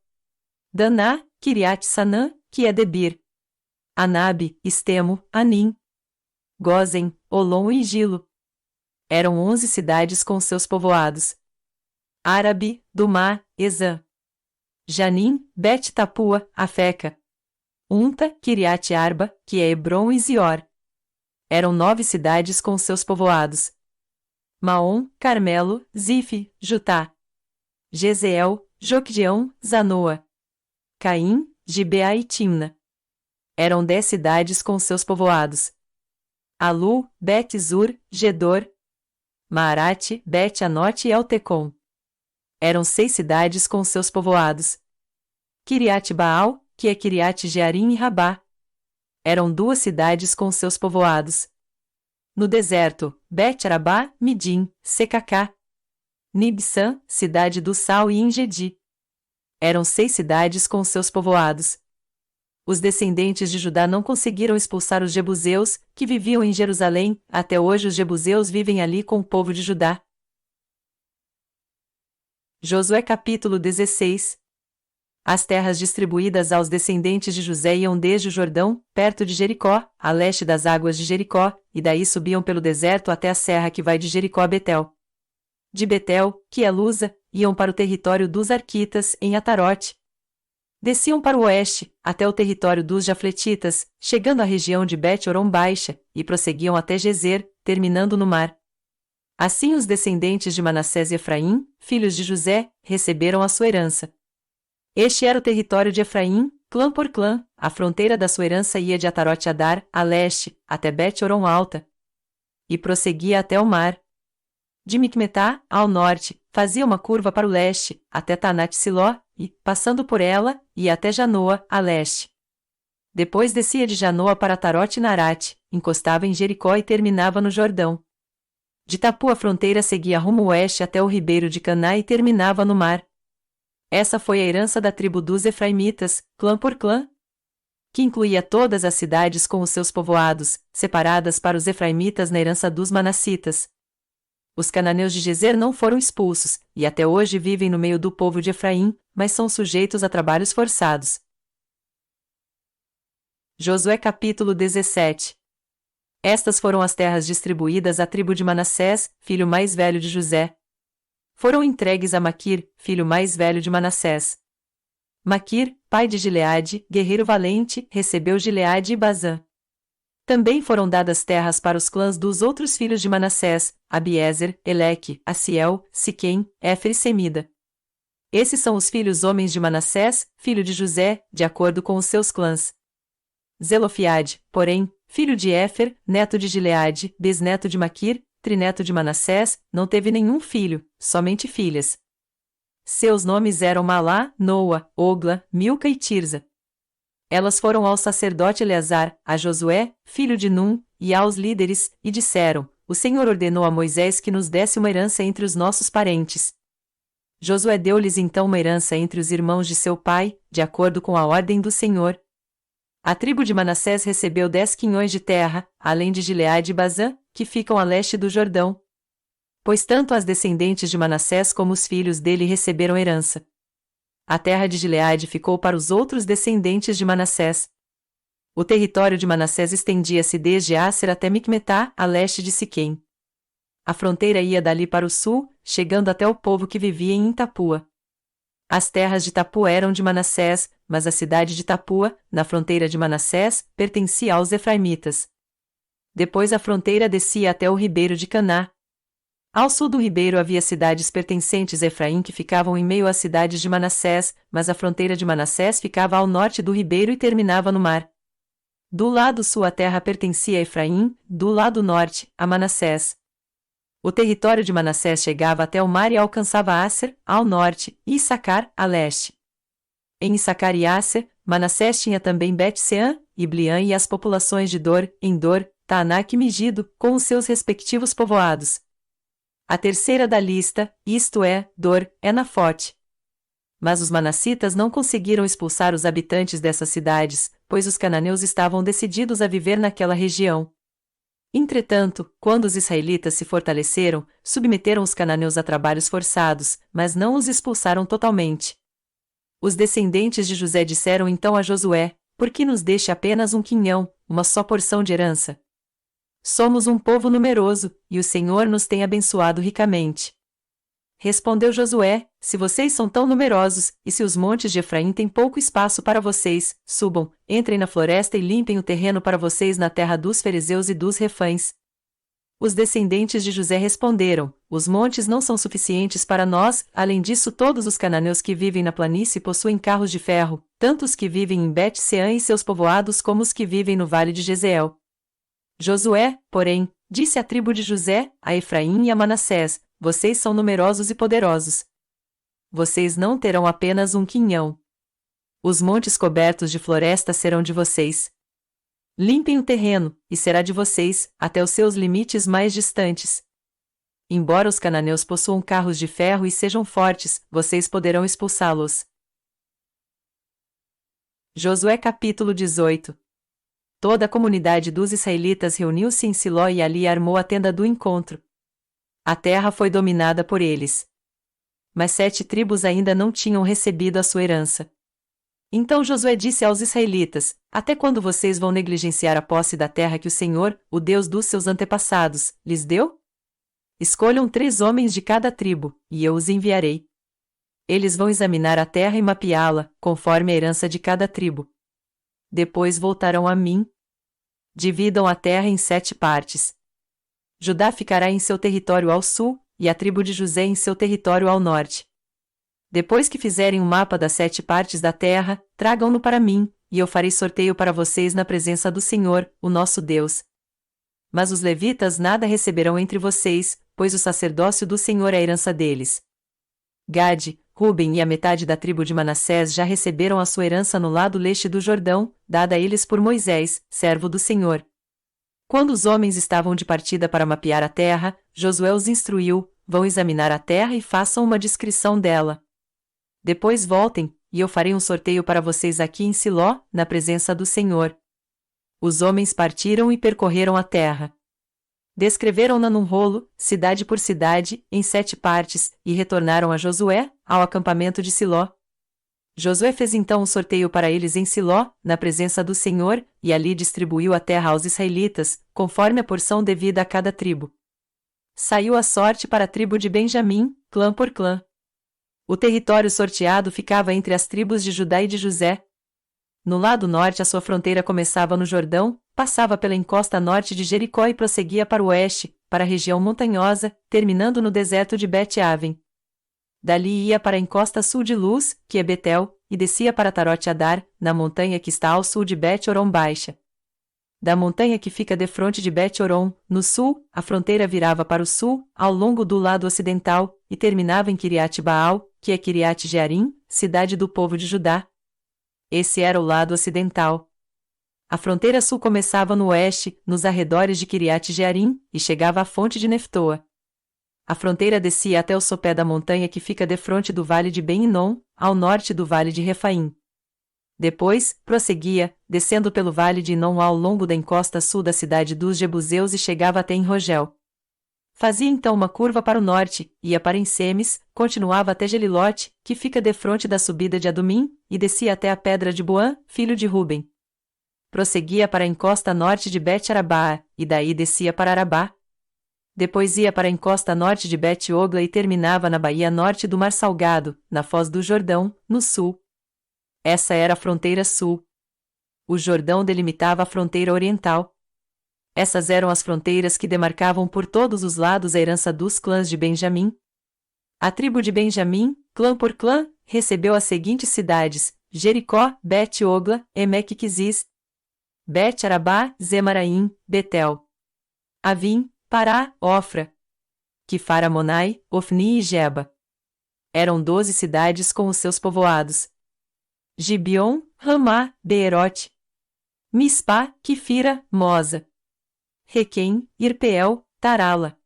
Daná, Quiriate Sanã, que é Debir, Anabe, Estemo, Anim, Gozen, Olom e Gilo. Eram 11 cidades com seus povoados. Árabe, Dumá, Ezã, Janim, Bet-Tapua, Afeca, Unta, Quiriate Arba, que é Hebrom e Zior. Eram 9 cidades com seus povoados. Maom, Carmelo, Zif, Jutá, Jezeel, Jocdeão, Zanoa, Caim, Gibeá e Timna. Eram 10 cidades com seus povoados. Alu, Bet-Zur, Gedor, Maarate, Bet-Anote e Eltecom. Eram 6 cidades com seus povoados. Quiriate Baal, que é Quiriate Jearim e Rabá. Eram 2 cidades com seus povoados. No deserto, Bet-Arabá, Midim, Secacá, Nibsã, cidade do Sal e Engedi. Eram 6 cidades com seus povoados. Os descendentes de Judá não conseguiram expulsar os jebuseus, que viviam em Jerusalém, até hoje os jebuseus vivem ali com o povo de Judá. Josué capítulo 16. As terras distribuídas aos descendentes de José iam desde o Jordão, perto de Jericó, a leste das águas de Jericó, e daí subiam pelo deserto até a serra que vai de Jericó a Betel. de Betel, que é Luza, iam para o território dos Arquitas, em Atarote. Desciam para o oeste, até o território dos Jafletitas, chegando à região de Bet-Horon Baixa, e prosseguiam até Gezer, terminando no mar. Assim os descendentes de Manassés e Efraim, filhos de José, receberam a sua herança. Este era o território de Efraim, clã por clã. A fronteira da sua herança ia de Atarote-Adar, a leste, até Bet-Horon Alta, e prosseguia até o mar. De Micmetá, ao norte, fazia uma curva para o leste, até Tanat-Siló, e, passando por ela, ia até Janoa, a leste. Depois descia de Janoa para Tarote-Narate, encostava em Jericó e terminava no Jordão. De Tapu a fronteira seguia rumo oeste até o ribeiro de Caná e terminava no mar. Essa foi a herança da tribo dos Efraimitas, clã por clã, que incluía todas as cidades com os seus povoados, separadas para os Efraimitas na herança dos Manassitas. Os cananeus de Gezer não foram expulsos, e até hoje vivem no meio do povo de Efraim, mas são sujeitos a trabalhos forçados. Josué capítulo 17. Estas foram as terras distribuídas à tribo de Manassés, filho mais velho de José. Foram entregues a Maquir, filho mais velho de Manassés. Maquir, pai de Gileade, guerreiro valente, recebeu Gileade e Bazã. Também foram dadas terras para os clãs dos outros filhos de Manassés, Abiezer, Eleque, Aciel, Siquém, Éfer e Semida. Esses são os filhos homens de Manassés, filho de José, de acordo com os seus clãs. Zelofiade, porém, filho de Éfer, neto de Gileade, bisneto de Maquir, trineto de Manassés, não teve nenhum filho, somente filhas. Seus nomes eram Malá, Noa, Ogla, Milca e Tirza. Elas foram ao sacerdote Eleazar, a Josué, filho de Num, e aos líderes, e disseram: O Senhor ordenou a Moisés que nos desse uma herança entre os nossos parentes. Josué deu-lhes então uma herança entre os irmãos de seu pai, de acordo com a ordem do Senhor. A tribo de Manassés recebeu 10 quinhões de terra, além de Gileade e Bazã, que ficam a leste do Jordão. Pois tanto as descendentes de Manassés como os filhos dele receberam herança. A terra de Gileade ficou para os outros descendentes de Manassés. O território de Manassés estendia-se desde Aser até Micmetá, a leste de Siquém. A fronteira ia dali para o sul, chegando até o povo que vivia em Tapua. As terras de Tapua eram de Manassés, mas a cidade de Tapua, na fronteira de Manassés, pertencia aos Efraimitas. Depois a fronteira descia até o ribeiro de Caná. Ao sul do ribeiro havia cidades pertencentes a Efraim que ficavam em meio às cidades de Manassés, mas a fronteira de Manassés ficava ao norte do ribeiro e terminava no mar. Do lado sul a terra pertencia a Efraim, do lado norte, a Manassés. O território de Manassés chegava até o mar e alcançava Aser, ao norte, e Issacar, a leste. Em Issacar e Aser, Manassés tinha também Bet-Seã, Ibliã e as populações de Dor, Endor, Taanak e Megido, com os seus respectivos povoados. A terceira da lista, isto é, Dor, é Nafote. Mas os manassitas não conseguiram expulsar os habitantes dessas cidades, pois os cananeus estavam decididos a viver naquela região. Entretanto, quando os israelitas se fortaleceram, submeteram os cananeus a trabalhos forçados, mas não os expulsaram totalmente. Os descendentes de José disseram então a Josué: Por que nos deixa apenas um quinhão, uma só porção de herança? Somos um povo numeroso, e o Senhor nos tem abençoado ricamente. Respondeu Josué: Se vocês são tão numerosos, e se os montes de Efraim têm pouco espaço para vocês, subam, entrem na floresta e limpem o terreno para vocês na terra dos ferezeus e dos refães. Os descendentes de José responderam: Os montes não são suficientes para nós, além disso todos os cananeus que vivem na planície possuem carros de ferro, tanto os que vivem em Bet-Seã e seus povoados como os que vivem no vale de Jezeel. Josué, porém, disse à tribo de José, a Efraim e a Manassés: Vocês são numerosos e poderosos. Vocês não terão apenas um quinhão. Os montes cobertos de floresta serão de vocês. Limpem o terreno, e será de vocês, até os seus limites mais distantes. Embora os cananeus possuam carros de ferro e sejam fortes, vocês poderão expulsá-los. Josué capítulo 18. Toda a comunidade dos israelitas reuniu-se em Siló e ali armou a tenda do encontro. A terra foi dominada por eles. Mas 7 tribos ainda não tinham recebido a sua herança. Então Josué disse aos israelitas: Até quando vocês vão negligenciar a posse da terra que o Senhor, o Deus dos seus antepassados, lhes deu? Escolham 3 homens de cada tribo, e eu os enviarei. Eles vão examinar a terra e mapeá-la, conforme a herança de cada tribo. Depois voltarão a mim. Dividam a terra em 7 partes. Judá ficará em seu território ao sul, e a tribo de José em seu território ao norte. Depois que fizerem um mapa das 7 partes da terra, tragam-no para mim, e eu farei sorteio para vocês na presença do Senhor, o nosso Deus. Mas os levitas nada receberão entre vocês, pois o sacerdócio do Senhor é a herança deles. Gade, Ruben e a metade da tribo de Manassés já receberam a sua herança no lado leste do Jordão, dada a eles por Moisés, servo do Senhor. Quando os homens estavam de partida para mapear a terra, Josué os instruiu: vão examinar a terra e façam uma descrição dela. Depois voltem, e eu farei um sorteio para vocês aqui em Siló, na presença do Senhor. Os homens partiram e percorreram a terra. Descreveram-na num rolo, cidade por cidade, em 7 partes, e retornaram a Josué, ao acampamento de Siló. Josué fez então um sorteio para eles em Siló, na presença do Senhor, e ali distribuiu a terra aos israelitas, conforme a porção devida a cada tribo. Saiu a sorte para a tribo de Benjamim, clã por clã. O território sorteado ficava entre as tribos de Judá e de José. No lado norte a sua fronteira começava no Jordão, passava pela encosta norte de Jericó e prosseguia para o oeste, para a região montanhosa, terminando no deserto de Bet-Aven. Dali ia para a encosta sul de Luz, que é Betel, e descia para Tarote-Adar, na montanha que está ao sul de Bet-Oron Baixa. Da montanha que fica defronte de Bet-Oron, no sul, a fronteira virava para o sul, ao longo do lado ocidental, e terminava em Kiriat-Baal, que é Kiriat-Jearim, cidade do povo de Judá. Esse era o lado ocidental. A fronteira sul começava no oeste, nos arredores de Kiriat-Jearim, e chegava à fonte de Neftoa. A fronteira descia até o sopé da montanha que fica defronte do vale de Ben-Hinom, ao norte do vale de Refaim. Depois, prosseguia, descendo pelo vale de Hinom ao longo da encosta sul da cidade dos Jebuseus e chegava até Enrogel. Fazia então uma curva para o norte, ia para Ensemes, continuava até Gelilote, que fica defronte da subida de Adumim, e descia até a pedra de Boã, filho de Ruben. Prosseguia para a encosta norte de Bet-Arabá, e daí descia para Arabá. Depois ia para a encosta norte de Bet-Ogla e terminava na baía norte do Mar Salgado, na foz do Jordão, no sul. Essa era a fronteira sul. O Jordão delimitava a fronteira oriental. Essas eram as fronteiras que demarcavam por todos os lados a herança dos clãs de Benjamim. A tribo de Benjamim, clã por clã, recebeu as seguintes cidades: Jericó, Bet-Ogla, Emeque-Quizis, Bet-Arabá, Zemaraim, Betel, Avim, Pará, Ofra, Quifara-Monai, Ofni e Geba. Eram 12 cidades com os seus povoados. Gibeon, Ramá, Beerote, Mispá, Quifira, Moza, Requém, Irpeel, Tarala,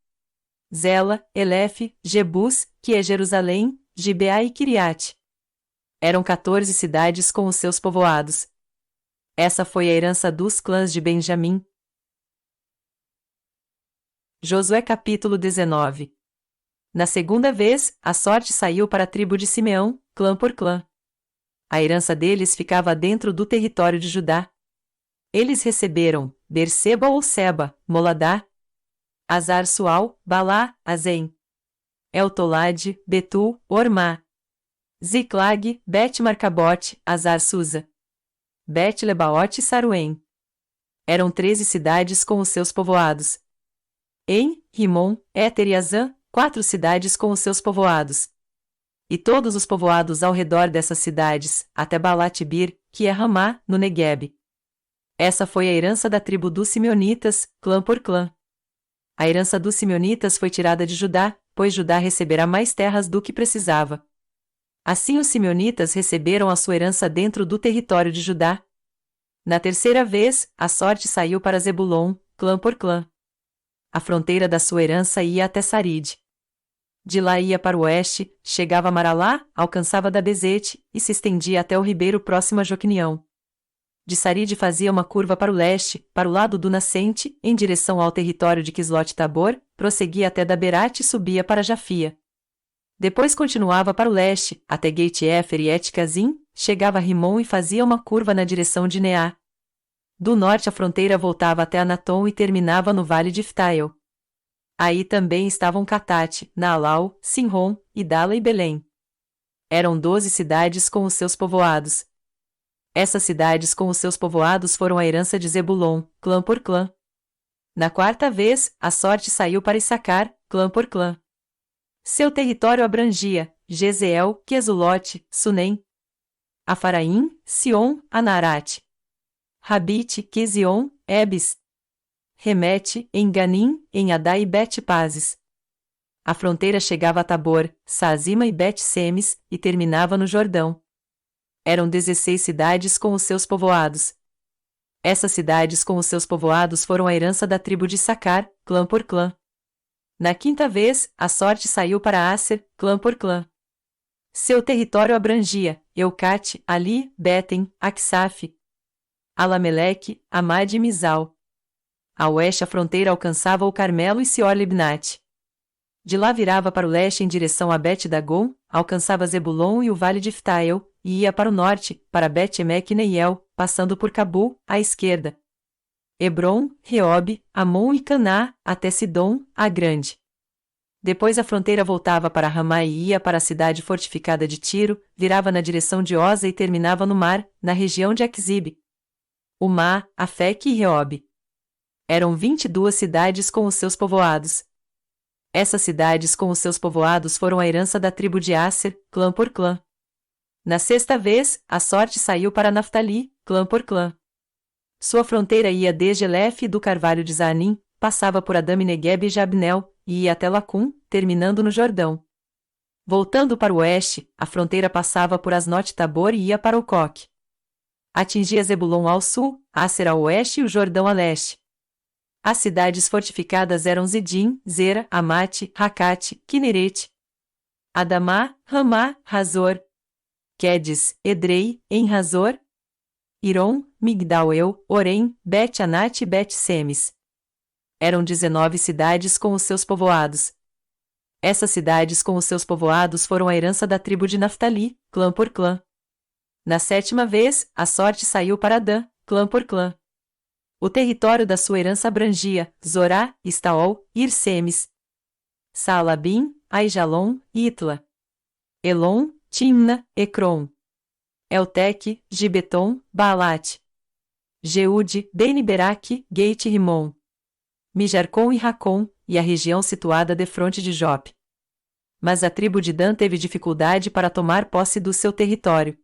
Zela, Elefe, Jebus, que é Jerusalém, Gibeá e Kiriate. Eram 14 cidades com os seus povoados. Essa foi a herança dos clãs de Benjamim. Josué capítulo 19. Na segunda vez, a sorte saiu para a tribo de Simeão, clã por clã. A herança deles ficava dentro do território de Judá. Eles receberam Berseba ou Seba, Moladá, Azar-Sual, Balá, Azem, Eltolade, Betu, Ormá, Ziclag, Bet-Marcabote, Azar-Susa, Bet-Lebaote e Saruém. Eram 13 cidades com os seus povoados. Em Rimon, Éter e Azã, 4 cidades com os seus povoados. E todos os povoados ao redor dessas cidades, até Balat-Bir, que é Ramá, no Neguebe. Essa foi a herança da tribo dos Simeonitas, clã por clã. A herança dos Simeonitas foi tirada de Judá, pois Judá receberá mais terras do que precisava. Assim os Simeonitas receberam a sua herança dentro do território de Judá. Na terceira vez, a sorte saiu para Zebulon, clã por clã. A fronteira da sua herança ia até Saride. De lá ia para o oeste, chegava a Maralá, alcançava Dabezete, e se estendia até o ribeiro próximo a Joquinião. De Saride fazia uma curva para o leste, para o lado do nascente, em direção ao território de Quislote-Tabor, prosseguia até Daberate e subia para Jafia. Depois continuava para o leste, até Gate-Éfer e Et-Cazim, chegava a Rimon e fazia uma curva na direção de Neá. Do norte a fronteira voltava até Anatom e terminava no vale de Iftael. Aí também estavam Catate, Naalau, Sinrom, Idala e Belém. Eram 12 cidades com os seus povoados. Essas cidades com os seus povoados foram a herança de Zebulon, clã por clã. Na quarta vez, a sorte saiu para Issacar, clã por clã. Seu território abrangia Jezeel, Quesulote, Sunem, Afaraim, Sion, Anarate, Rabite, Quezion, Ebes, Remete, Enganim, Enhadá e Bet-Pazes. A fronteira chegava a Tabor, Sazima e Bet-Semes, e terminava no Jordão. Eram 16 cidades com os seus povoados. Essas cidades com os seus povoados foram a herança da tribo de Issacar, clã por clã. Na quinta vez, a sorte saiu para Asser, clã por clã. Seu território abrangia Eucate, Ali, Betem, Aksaf, Alameleque, Amad e Mizal. A oeste a fronteira alcançava o Carmelo e Sior-Libnate. De lá virava para o leste em direção a Bet-Dagon, alcançava Zebulon e o vale de Iftael, e ia para o norte, para Bet-Emek e Neiel, passando por Cabu, à esquerda. Hebron, Reob, Amon e Caná, até Sidom, a Grande. Depois a fronteira voltava para Ramá e ia para a cidade fortificada de Tiro, virava na direção de Oza e terminava no mar, na região de Aquzibe. Umá, Afeque e Reob. Eram 22 cidades com os seus povoados. Essas cidades com os seus povoados foram a herança da tribo de Asser, clã por clã. Na sexta vez, a sorte saiu para Naftali, clã por clã. Sua fronteira ia desde Elef do Carvalho de Zaanim, passava por Adame Negueb e Jabnel, e ia até Lacum, terminando no Jordão. Voltando para o oeste, a fronteira passava por Asnote Tabor e ia para o Coque. Atingia Zebulon ao sul, Asser ao oeste e o Jordão a leste. As cidades fortificadas eram Zidim, Zera, Amate, Racate, Quinerete, Adamá, Ramá, Razor, Quedes, Edrei, Em-Razor, Irom, Migdal-Eu, Orem, Bet-Anate e Bet-Semes. Eram 19 cidades com os seus povoados. Essas cidades com os seus povoados foram a herança da tribo de Naftali, clã por clã. Na sétima vez, a sorte saiu para Adã, clã por clã. O território da sua herança abrangia Zorá, Estaol, Irsemes, Saalabim, Aijalon, Itla, Elon, Timna, Ecrom, Elteque, Gibeton, Baalate, Jeude, Beni-Beraque, Geit-Rimon, Mijarcom e Racom, e a região situada defronte de Jope. Mas a tribo de Dan teve dificuldade para tomar posse do seu território.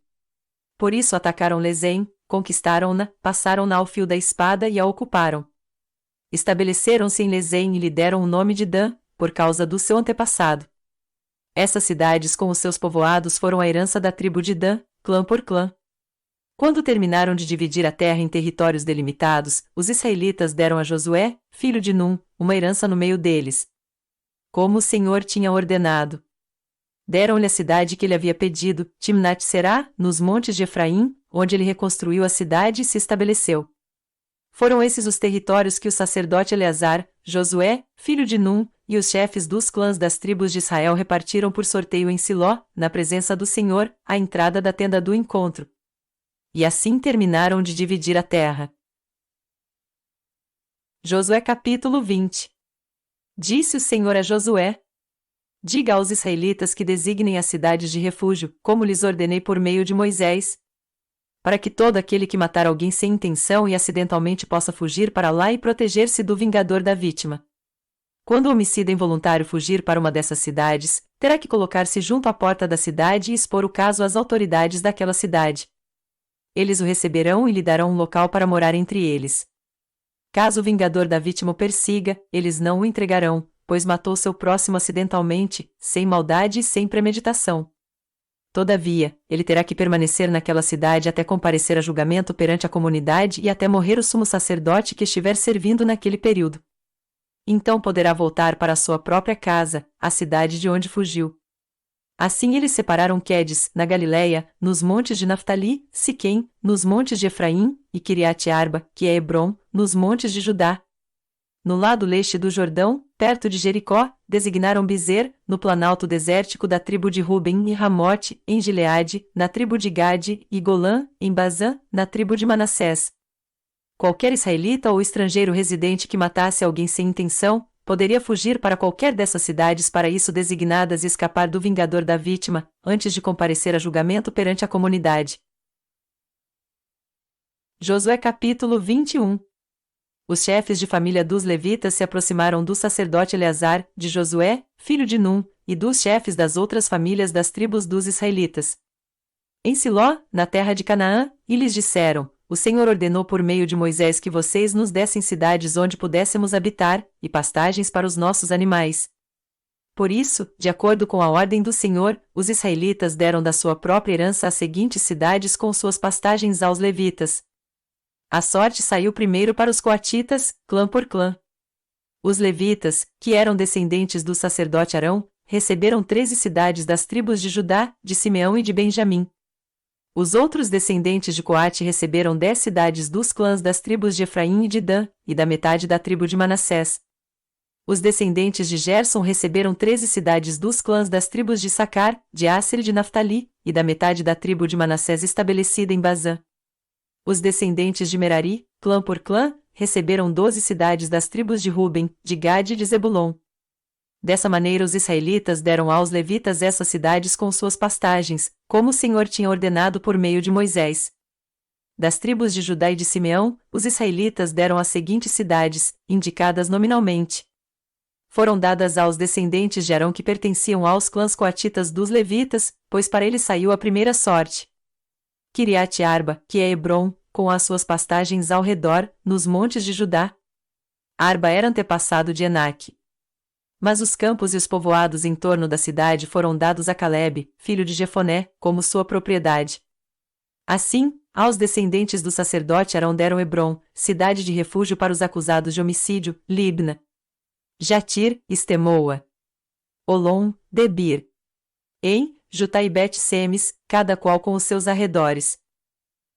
Por isso atacaram Lezém, conquistaram-na, passaram-na ao fio da espada e a ocuparam. Estabeleceram-se em Lezém e lhe deram o nome de Dan, por causa do seu antepassado. Essas cidades com os seus povoados foram a herança da tribo de Dan, clã por clã. Quando terminaram de dividir a terra em territórios delimitados, os israelitas deram a Josué, filho de Num, uma herança no meio deles, como o Senhor tinha ordenado. Deram-lhe a cidade que ele havia pedido, Timnat-Será, nos montes de Efraim, onde ele reconstruiu a cidade e se estabeleceu. Foram esses os territórios que o sacerdote Eleazar, Josué, filho de Num, e os chefes dos clãs das tribos de Israel repartiram por sorteio em Siló, na presença do Senhor, à entrada da tenda do encontro. E assim terminaram de dividir a terra. Josué capítulo 20. Disse o Senhor a Josué: diga aos israelitas que designem as cidades de refúgio, como lhes ordenei por meio de Moisés, para que todo aquele que matar alguém sem intenção e acidentalmente possa fugir para lá e proteger-se do vingador da vítima. Quando o homicida involuntário fugir para uma dessas cidades, terá que colocar-se junto à porta da cidade e expor o caso às autoridades daquela cidade. Eles o receberão e lhe darão um local para morar entre eles. Caso o vingador da vítima o persiga, eles não o entregarão, pois matou seu próximo acidentalmente, sem maldade e sem premeditação. Todavia, ele terá que permanecer naquela cidade até comparecer a julgamento perante a comunidade e até morrer o sumo sacerdote que estiver servindo naquele período. Então poderá voltar para a sua própria casa, a cidade de onde fugiu. Assim eles separaram Quedes, na Galileia, nos montes de Naftali, Siquém, nos montes de Efraim, e Quiriate-Arba, que é Hebrom, nos montes de Judá. No lado leste do Jordão, perto de Jericó, designaram Bizer, no planalto desértico da tribo de Ruben, e Ramote, em Gileade, na tribo de Gade, e Golã, em Bazã, na tribo de Manassés. Qualquer israelita ou estrangeiro residente que matasse alguém sem intenção, poderia fugir para qualquer dessas cidades para isso designadas e escapar do vingador da vítima, antes de comparecer a julgamento perante a comunidade. Josué capítulo 21. Os chefes de família dos levitas se aproximaram do sacerdote Eleazar, de Josué, filho de Num, e dos chefes das outras famílias das tribos dos israelitas, em Siló, na terra de Canaã, e lhes disseram: O Senhor ordenou por meio de Moisés que vocês nos dessem cidades onde pudéssemos habitar, e pastagens para os nossos animais. Por isso, de acordo com a ordem do Senhor, os israelitas deram da sua própria herança as seguintes cidades com suas pastagens aos levitas. A sorte saiu primeiro para os coatitas, clã por clã. Os levitas, que eram descendentes do sacerdote Arão, receberam 13 cidades das tribos de Judá, de Simeão e de Benjamim. Os outros descendentes de Coate receberam 10 cidades dos clãs das tribos de Efraim e de Dan, e da metade da tribo de Manassés. Os descendentes de Gerson receberam 13 cidades dos clãs das tribos de Sacar, de Asser e de Naftali, e da metade da tribo de Manassés estabelecida em Bazã. Os descendentes de Merari, clã por clã, receberam 12 cidades das tribos de Ruben, de Gade e de Zebulon. Dessa maneira os israelitas deram aos levitas essas cidades com suas pastagens, como o Senhor tinha ordenado por meio de Moisés. Das tribos de Judá e de Simeão, os israelitas deram as seguintes cidades, indicadas nominalmente. Foram dadas aos descendentes de Arão que pertenciam aos clãs coatitas dos levitas, pois para eles saiu a primeira sorte. Kiriat-Arba, que é Hebrom, com as suas pastagens ao redor, nos montes de Judá. Arba era antepassado de Enaque. Mas os campos e os povoados em torno da cidade foram dados a Calebe, filho de Jefoné, como sua propriedade. Assim, aos descendentes do sacerdote Arão deram Hebrom, cidade de refúgio para os acusados de homicídio, Libna, Jatir, Estemoa, Olom, Debir, En, Jutá e Bet-Semes, cada qual com os seus arredores.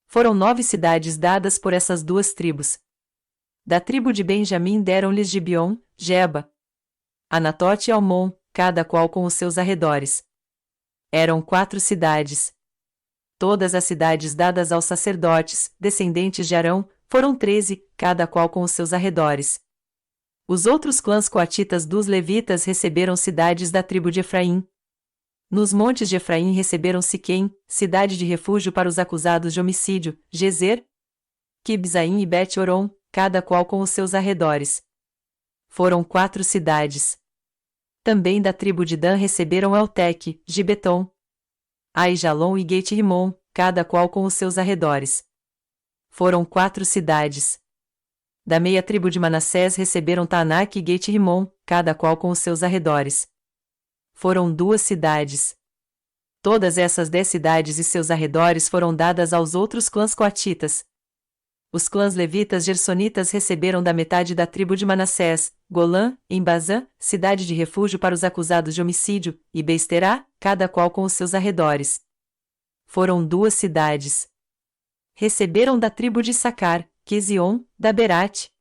Foram 9 cidades dadas por essas duas tribos. Da tribo de Benjamim deram-lhes Gibeon, Geba, Anatote e Almon, cada qual com os seus arredores. Eram 4 cidades. Todas as cidades dadas aos sacerdotes, descendentes de Arão, foram 13, cada qual com os seus arredores. Os outros clãs coatitas dos levitas receberam cidades da tribo de Efraim. Nos montes de Efraim receberam Siquém, cidade de refúgio para os acusados de homicídio, Gezer, Quibzaim e Bet-Oron, cada qual com os seus arredores. Foram 4 cidades. Também da tribo de Dan receberam Elteque, Gibeton, Aijalon e Gate-Rimon, cada qual com os seus arredores. Foram 4 cidades. Da meia tribo de Manassés receberam Taanac e Gate-Rimon, cada qual com os seus arredores. Foram 2 cidades. Todas essas 10 cidades e seus arredores foram dadas aos outros clãs coatitas. Os clãs levitas gersonitas receberam da metade da tribo de Manassés, Golã, em Bazã, cidade de refúgio para os acusados de homicídio, e Besterá, cada qual com os seus arredores. Foram 2 cidades. Receberam da tribo de Sacar, Quezion, Daberate,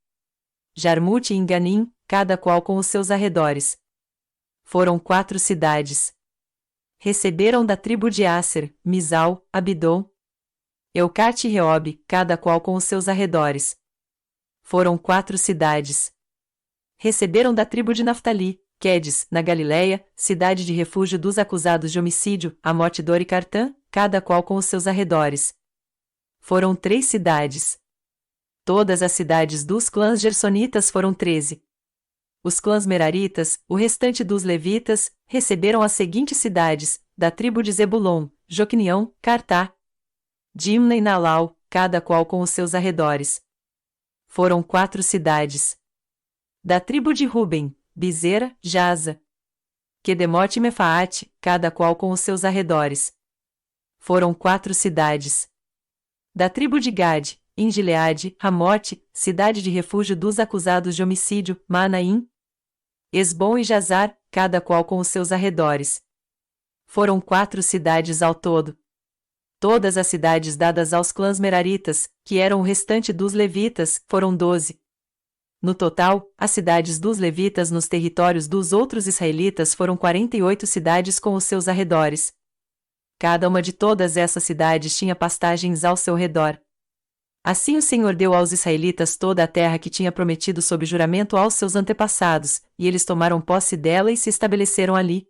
Jarmute e Enganim, cada qual com os seus arredores. Foram 4 cidades. Receberam da tribo de Asser, Misal, Abidom, Eucate e Reobe, cada qual com os seus arredores. Foram 4 cidades. Receberam da tribo de Naftali, Quedes, na Galiléia, cidade de refúgio dos acusados de homicídio, Amote-Dor e Cartã, cada qual com os seus arredores. Foram 3 cidades. Todas as cidades dos clãs gersonitas foram 13. Os clãs meraritas, o restante dos levitas, receberam as seguintes cidades, da tribo de Zebulon, Joquinião, Cartá, Dimna e Nalau, cada qual com os seus arredores. Foram 4 cidades. Da tribo de Ruben, Bizera, Jaza, Quedemote e Mefaate, cada qual com os seus arredores. Foram 4 cidades. Da tribo de Gade, em Gileade, Ramote, cidade de refúgio dos acusados de homicídio, Manaim, Esbom e Jazar, cada qual com os seus arredores. Foram 4 cidades ao todo. Todas as cidades dadas aos clãs meraritas, que eram o restante dos levitas, foram 12. No total, as cidades dos levitas nos territórios dos outros israelitas foram 48 cidades com os seus arredores. Cada uma de todas essas cidades tinha pastagens ao seu redor. Assim o Senhor deu aos israelitas toda a terra que tinha prometido sob juramento aos seus antepassados, e eles tomaram posse dela e se estabeleceram ali.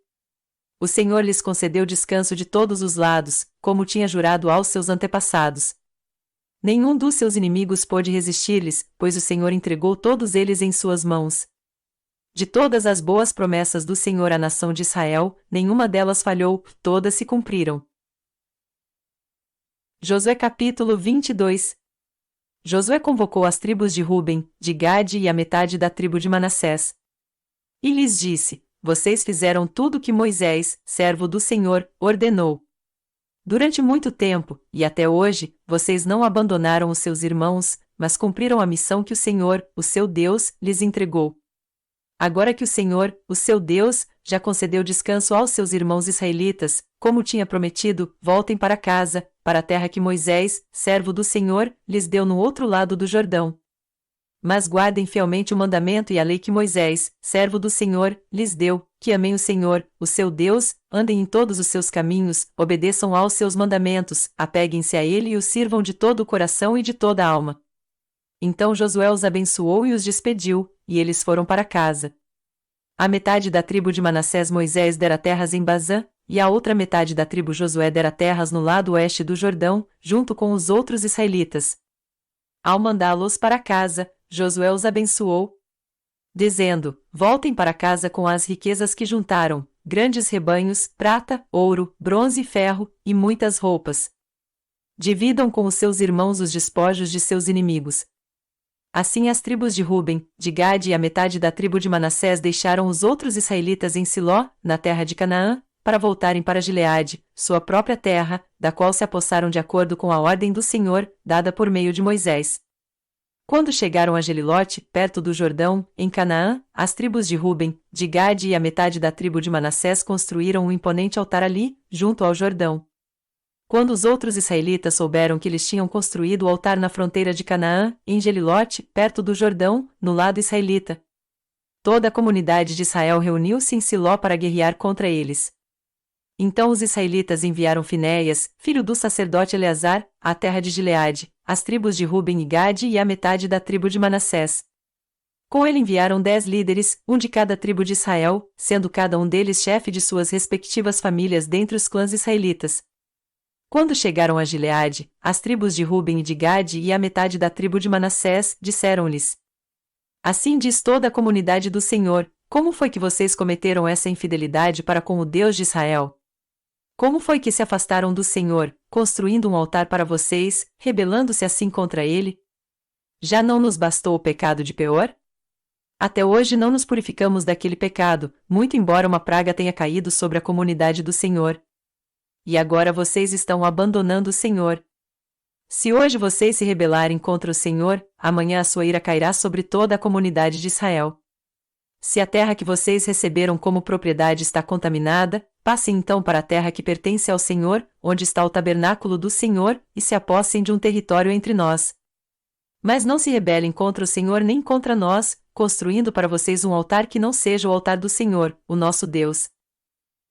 O Senhor lhes concedeu descanso de todos os lados, como tinha jurado aos seus antepassados. Nenhum dos seus inimigos pôde resistir-lhes, pois o Senhor entregou todos eles em suas mãos. De todas as boas promessas do Senhor à nação de Israel, nenhuma delas falhou, todas se cumpriram. Josué capítulo 22. Josué convocou as tribos de Ruben, de Gade e a metade da tribo de Manassés. E lhes disse: Vocês fizeram tudo o que Moisés, servo do Senhor, ordenou. Durante muito tempo, e até hoje, vocês não abandonaram os seus irmãos, mas cumpriram a missão que o Senhor, o seu Deus, lhes entregou. Agora que o Senhor, o seu Deus, já concedeu descanso aos seus irmãos israelitas, como tinha prometido, voltem para casa, para a terra que Moisés, servo do Senhor, lhes deu no outro lado do Jordão. Mas guardem fielmente o mandamento e a lei que Moisés, servo do Senhor, lhes deu, que amem o Senhor, o seu Deus, andem em todos os seus caminhos, obedeçam aos seus mandamentos, apeguem-se a ele e o sirvam de todo o coração e de toda a alma. Então Josué os abençoou e os despediu, e eles foram para casa. A metade da tribo de Manassés Moisés dera terras em Bazã, e a outra metade da tribo Josué dera terras no lado oeste do Jordão, junto com os outros israelitas. Ao mandá-los para casa, Josué os abençoou, dizendo: Voltem para casa com as riquezas que juntaram, grandes rebanhos, prata, ouro, bronze e ferro, e muitas roupas. Dividam com os seus irmãos os despojos de seus inimigos. Assim as tribos de Ruben, de Gade e a metade da tribo de Manassés deixaram os outros israelitas em Siló, na terra de Canaã, para voltarem para Gileade, sua própria terra, da qual se apossaram de acordo com a ordem do Senhor, dada por meio de Moisés. Quando chegaram a Gelilote, perto do Jordão, em Canaã, as tribos de Ruben, de Gade e a metade da tribo de Manassés construíram um imponente altar ali, junto ao Jordão. Quando os outros israelitas souberam que eles tinham construído o altar na fronteira de Canaã, em Gelilote, perto do Jordão, no lado israelita, toda a comunidade de Israel reuniu-se em Siló para guerrear contra eles. Então os israelitas enviaram Finéias, filho do sacerdote Eleazar, à terra de Gileade, as tribos de Ruben e Gade e a metade da tribo de Manassés. Com ele enviaram 10 líderes, um de cada tribo de Israel, sendo cada um deles chefe de suas respectivas famílias dentre os clãs israelitas. Quando chegaram a Gileade, as tribos de Ruben e de Gade e a metade da tribo de Manassés disseram-lhes: Assim diz toda a comunidade do Senhor: Como foi que vocês cometeram essa infidelidade para com o Deus de Israel? Como foi que se afastaram do Senhor, construindo um altar para vocês, rebelando-se assim contra ele? Já não nos bastou o pecado de Peor? Até hoje não nos purificamos daquele pecado, muito embora uma praga tenha caído sobre a comunidade do Senhor. E agora vocês estão abandonando o Senhor. Se hoje vocês se rebelarem contra o Senhor, amanhã a sua ira cairá sobre toda a comunidade de Israel. Se a terra que vocês receberam como propriedade está contaminada, passem então para a terra que pertence ao Senhor, onde está o tabernáculo do Senhor, e se apossem de um território entre nós. Mas não se rebelem contra o Senhor nem contra nós, construindo para vocês um altar que não seja o altar do Senhor, o nosso Deus.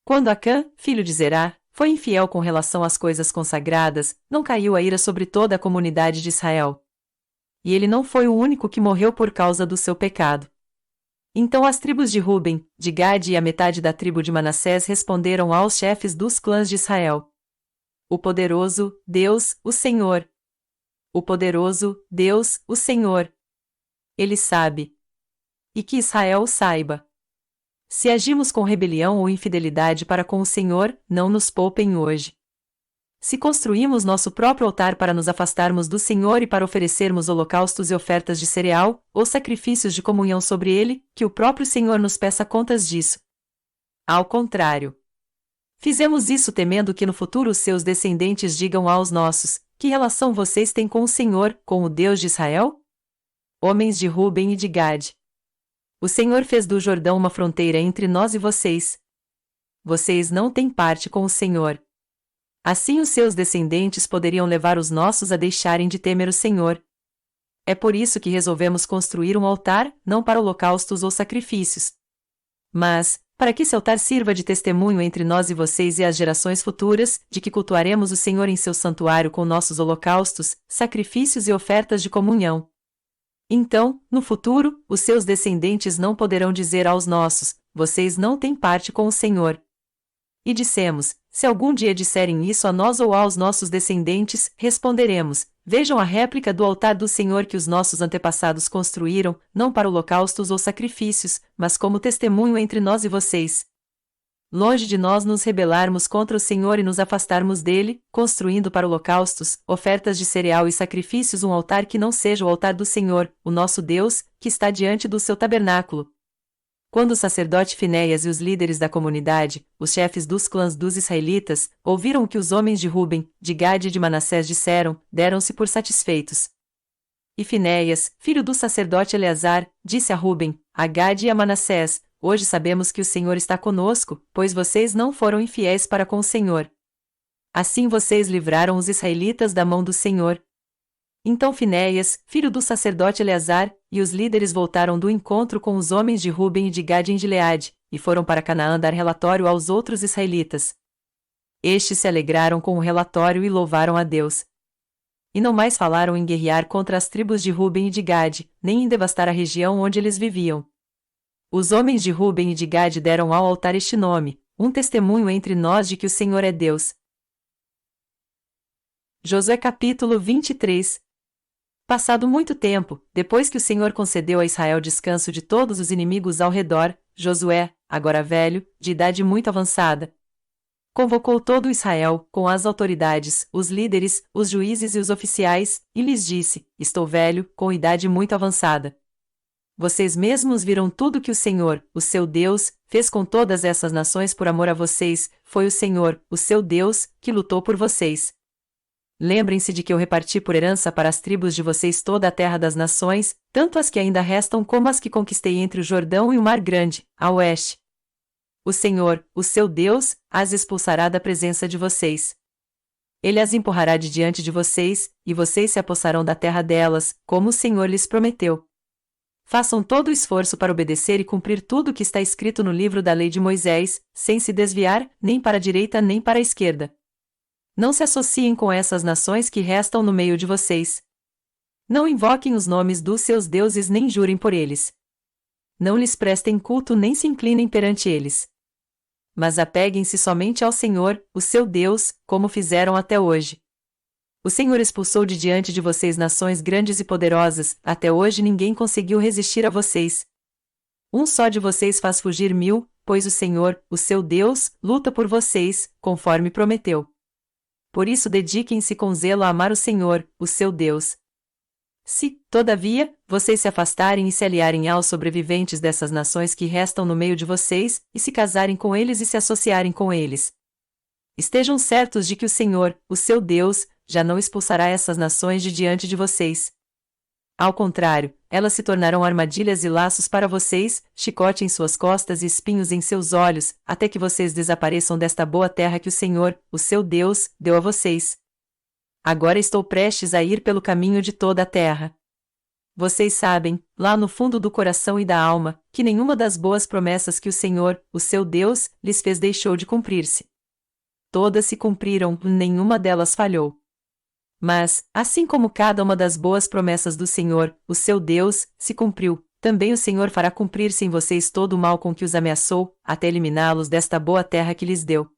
Quando Acã, filho de Zerá, foi infiel com relação às coisas consagradas, não caiu a ira sobre toda a comunidade de Israel. E ele não foi o único que morreu por causa do seu pecado. Então as tribos de Ruben, de Gade e a metade da tribo de Manassés responderam aos chefes dos clãs de Israel: O poderoso, Deus, o Senhor. O poderoso, Deus, o Senhor. Ele sabe. E que Israel o saiba. Se agimos com rebelião ou infidelidade para com o Senhor, não nos poupem hoje. Se construímos nosso próprio altar para nos afastarmos do Senhor e para oferecermos holocaustos e ofertas de cereal, ou sacrifícios de comunhão sobre ele, que o próprio Senhor nos peça contas disso. Ao contrário. Fizemos isso temendo que no futuro os seus descendentes digam aos nossos: Que relação vocês têm com o Senhor, com o Deus de Israel? Homens de Ruben e de Gade. O Senhor fez do Jordão uma fronteira entre nós e vocês. Vocês não têm parte com o Senhor. Assim os seus descendentes poderiam levar os nossos a deixarem de temer o Senhor. É por isso que resolvemos construir um altar, não para holocaustos ou sacrifícios. Mas, para que esse altar sirva de testemunho entre nós e vocês e as gerações futuras, de que cultuaremos o Senhor em seu santuário com nossos holocaustos, sacrifícios e ofertas de comunhão. Então, no futuro, os seus descendentes não poderão dizer aos nossos: vocês não têm parte com o Senhor. E dissemos: se algum dia disserem isso a nós ou aos nossos descendentes, responderemos: vejam a réplica do altar do Senhor que os nossos antepassados construíram, não para holocaustos ou sacrifícios, mas como testemunho entre nós e vocês. Longe de nós nos rebelarmos contra o Senhor e nos afastarmos dele, construindo para holocaustos, ofertas de cereal e sacrifícios um altar que não seja o altar do Senhor, o nosso Deus, que está diante do seu tabernáculo. Quando o sacerdote Finéias e os líderes da comunidade, os chefes dos clãs dos israelitas, ouviram o que os homens de Ruben, de Gade e de Manassés disseram, deram-se por satisfeitos. E Finéias, filho do sacerdote Eleazar, disse a Ruben, a Gade e a Manassés: hoje sabemos que o Senhor está conosco, pois vocês não foram infiéis para com o Senhor. Assim vocês livraram os israelitas da mão do Senhor. Então Finéias, filho do sacerdote Eleazar, e os líderes voltaram do encontro com os homens de Ruben e de Gade em Gileade, e foram para Canaã dar relatório aos outros israelitas. Estes se alegraram com o relatório e louvaram a Deus. E não mais falaram em guerrear contra as tribos de Ruben e de Gade, nem em devastar a região onde eles viviam. Os homens de Ruben e de Gade deram ao altar este nome, um testemunho entre nós de que o Senhor é Deus. Josué capítulo 23. Passado muito tempo, depois que o Senhor concedeu a Israel descanso de todos os inimigos ao redor, Josué, agora velho, de idade muito avançada, convocou todo o Israel, com as autoridades, os líderes, os juízes e os oficiais, e lhes disse: estou velho, com idade muito avançada. Vocês mesmos viram tudo que o Senhor, o seu Deus, fez com todas essas nações por amor a vocês, foi o Senhor, o seu Deus, que lutou por vocês. Lembrem-se de que eu reparti por herança para as tribos de vocês toda a terra das nações, tanto as que ainda restam como as que conquistei entre o Jordão e o Mar Grande, a oeste. O Senhor, o seu Deus, as expulsará da presença de vocês. Ele as empurrará de diante de vocês, e vocês se apossarão da terra delas, como o Senhor lhes prometeu. Façam todo o esforço para obedecer e cumprir tudo o que está escrito no livro da lei de Moisés, sem se desviar, nem para a direita nem para a esquerda. Não se associem com essas nações que restam no meio de vocês. Não invoquem os nomes dos seus deuses nem jurem por eles. Não lhes prestem culto nem se inclinem perante eles. Mas apeguem-se somente ao Senhor, o seu Deus, como fizeram até hoje. O Senhor expulsou de diante de vocês nações grandes e poderosas, até hoje ninguém conseguiu resistir a vocês. Um só de vocês faz fugir 1000, pois o Senhor, o seu Deus, luta por vocês, conforme prometeu. Por isso dediquem-se com zelo a amar o Senhor, o seu Deus. Se, todavia, vocês se afastarem e se aliarem aos sobreviventes dessas nações que restam no meio de vocês, e se casarem com eles e se associarem com eles, estejam certos de que o Senhor, o seu Deus, já não expulsará essas nações de diante de vocês. Ao contrário, elas se tornarão armadilhas e laços para vocês, chicote em suas costas e espinhos em seus olhos, até que vocês desapareçam desta boa terra que o Senhor, o seu Deus, deu a vocês. Agora estou prestes a ir pelo caminho de toda a terra. Vocês sabem, lá no fundo do coração e da alma, que nenhuma das boas promessas que o Senhor, o seu Deus, lhes fez deixou de cumprir-se. Todas se cumpriram, nenhuma delas falhou. Mas, assim como cada uma das boas promessas do Senhor, o seu Deus, se cumpriu, também o Senhor fará cumprir-se em vocês todo o mal com que os ameaçou, até eliminá-los desta boa terra que lhes deu.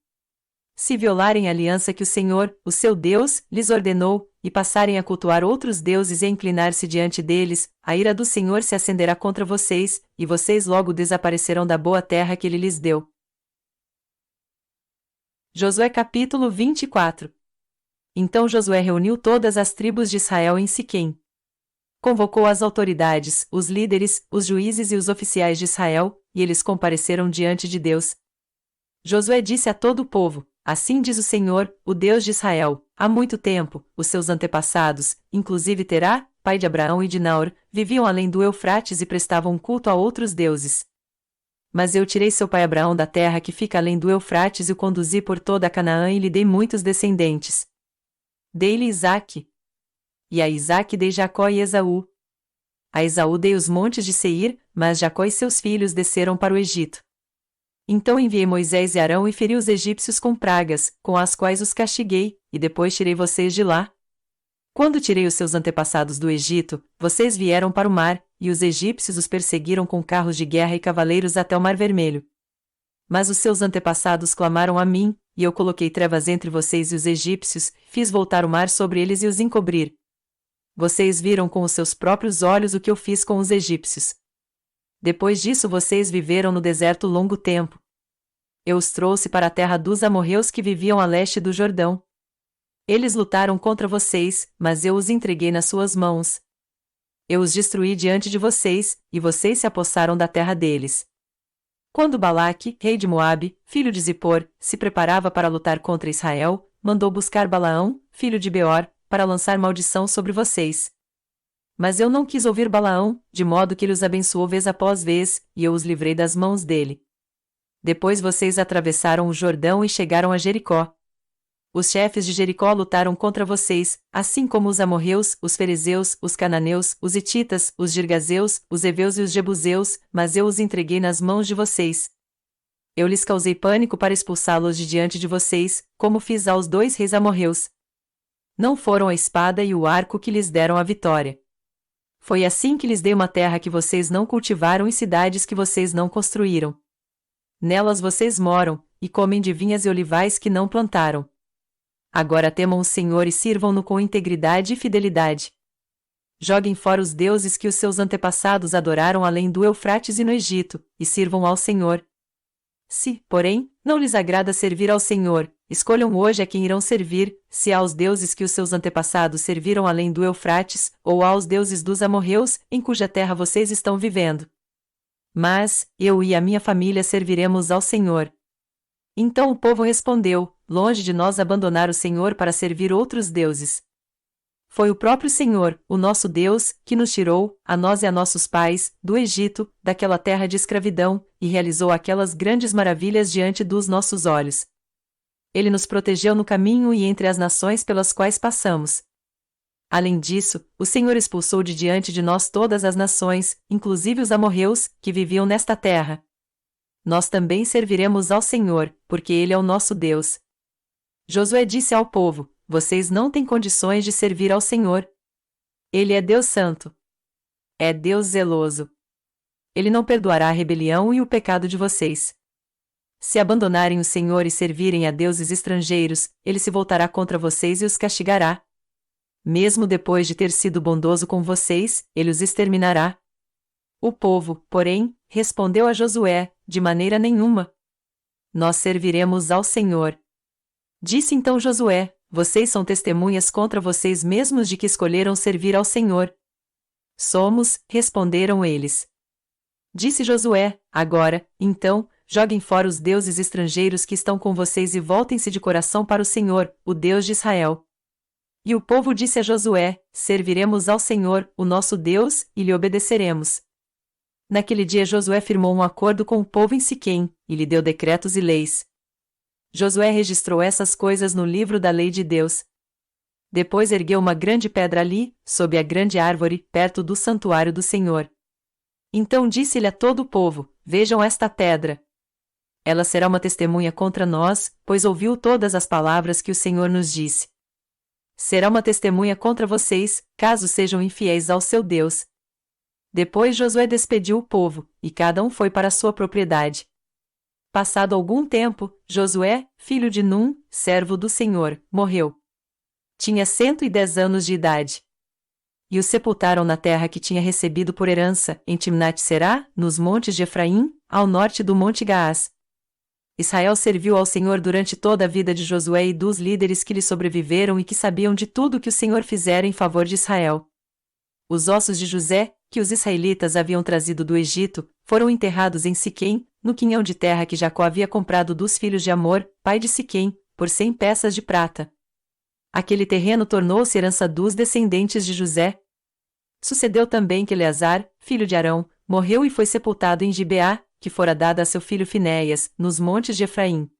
Se violarem a aliança que o Senhor, o seu Deus, lhes ordenou, e passarem a cultuar outros deuses e a inclinar-se diante deles, a ira do Senhor se acenderá contra vocês, e vocês logo desaparecerão da boa terra que ele lhes deu. Josué capítulo 24. Então Josué reuniu todas as tribos de Israel em Siquém. Convocou as autoridades, os líderes, os juízes e os oficiais de Israel, e eles compareceram diante de Deus. Josué disse a todo o povo: assim diz o Senhor, o Deus de Israel, há muito tempo, os seus antepassados, inclusive Terá, pai de Abraão e de Naor, viviam além do Eufrates e prestavam culto a outros deuses. Mas eu tirei seu pai Abraão da terra que fica além do Eufrates e o conduzi por toda a Canaã e lhe dei muitos descendentes. Dei-lhe Isaque. E a Isaque dei Jacó e Esaú. A Esaú dei os montes de Seir, mas Jacó e seus filhos desceram para o Egito. Então enviei Moisés e Arão e feri os egípcios com pragas, com as quais os castiguei, e depois tirei vocês de lá. Quando tirei os seus antepassados do Egito, vocês vieram para o mar, e os egípcios os perseguiram com carros de guerra e cavaleiros até o Mar Vermelho. Mas os seus antepassados clamaram a mim, e eu coloquei trevas entre vocês e os egípcios, fiz voltar o mar sobre eles e os encobrir. Vocês viram com os seus próprios olhos o que eu fiz com os egípcios. Depois disso vocês viveram no deserto longo tempo. Eu os trouxe para a terra dos amorreus que viviam a leste do Jordão. Eles lutaram contra vocês, mas eu os entreguei nas suas mãos. Eu os destruí diante de vocês, e vocês se apossaram da terra deles. Quando Balaque, rei de Moabe, filho de Zippor, se preparava para lutar contra Israel, mandou buscar Balaão, filho de Beor, para lançar maldição sobre vocês. Mas eu não quis ouvir Balaão, de modo que ele os abençoou vez após vez, e eu os livrei das mãos dele. Depois vocês atravessaram o Jordão e chegaram a Jericó. Os chefes de Jericó lutaram contra vocês, assim como os amorreus, os fariseus, os cananeus, os hititas, os girgazeus, os heveus e os jebuseus, mas eu os entreguei nas mãos de vocês. Eu lhes causei pânico para expulsá-los de diante de vocês, como fiz aos 2 reis amorreus. Não foram a espada e o arco que lhes deram a vitória. Foi assim que lhes dei uma terra que vocês não cultivaram e cidades que vocês não construíram. Nelas vocês moram, e comem de vinhas e olivais que não plantaram. Agora temam o Senhor e sirvam-no com integridade e fidelidade. Joguem fora os deuses que os seus antepassados adoraram além do Eufrates e no Egito, e sirvam ao Senhor. Se, porém, não lhes agrada servir ao Senhor, escolham hoje a quem irão servir, se aos deuses que os seus antepassados serviram além do Eufrates, ou aos deuses dos amorreus, em cuja terra vocês estão vivendo. Mas, eu e a minha família serviremos ao Senhor. Então o povo respondeu: longe de nós abandonar o Senhor para servir outros deuses. Foi o próprio Senhor, o nosso Deus, que nos tirou, a nós e a nossos pais, do Egito, daquela terra de escravidão, e realizou aquelas grandes maravilhas diante dos nossos olhos. Ele nos protegeu no caminho e entre as nações pelas quais passamos. Além disso, o Senhor expulsou de diante de nós todas as nações, inclusive os amorreus, que viviam nesta terra. Nós também serviremos ao Senhor, porque Ele é o nosso Deus. Josué disse ao povo: vocês não têm condições de servir ao Senhor. Ele é Deus santo. É Deus zeloso. Ele não perdoará a rebelião e o pecado de vocês. Se abandonarem o Senhor e servirem a deuses estrangeiros, Ele se voltará contra vocês e os castigará. Mesmo depois de ter sido bondoso com vocês, Ele os exterminará. O povo, porém, respondeu a Josué: de maneira nenhuma. Nós serviremos ao Senhor. Disse então Josué: vocês são testemunhas contra vocês mesmos de que escolheram servir ao Senhor. Somos, responderam eles. Disse Josué: agora, então, joguem fora os deuses estrangeiros que estão com vocês e voltem-se de coração para o Senhor, o Deus de Israel. E o povo disse a Josué: serviremos ao Senhor, o nosso Deus, e lhe obedeceremos. Naquele dia Josué firmou um acordo com o povo em Siquém, e lhe deu decretos e leis. Josué registrou essas coisas no livro da lei de Deus. Depois ergueu uma grande pedra ali, sob a grande árvore, perto do santuário do Senhor. Então disse-lhe a todo o povo: vejam esta pedra. Ela será uma testemunha contra nós, pois ouviu todas as palavras que o Senhor nos disse. Será uma testemunha contra vocês, caso sejam infiéis ao seu Deus. Depois Josué despediu o povo, e cada um foi para a sua propriedade. Passado algum tempo, Josué, filho de Num, servo do Senhor, morreu. Tinha 110 anos de idade. E o sepultaram na terra que tinha recebido por herança, em Timnat-Será, nos montes de Efraim, ao norte do Monte Gaás. Israel serviu ao Senhor durante toda a vida de Josué e dos líderes que lhe sobreviveram e que sabiam de tudo que o Senhor fizera em favor de Israel. Os ossos de José, que os israelitas haviam trazido do Egito, foram enterrados em Siquém, no quinhão de terra que Jacó havia comprado dos filhos de Amor, pai de Siquém, por 100 peças de prata. Aquele terreno tornou-se herança dos descendentes de José. Sucedeu também que Eleazar, filho de Arão, morreu e foi sepultado em Gibeá, que fora dada a seu filho Finéias, nos montes de Efraim.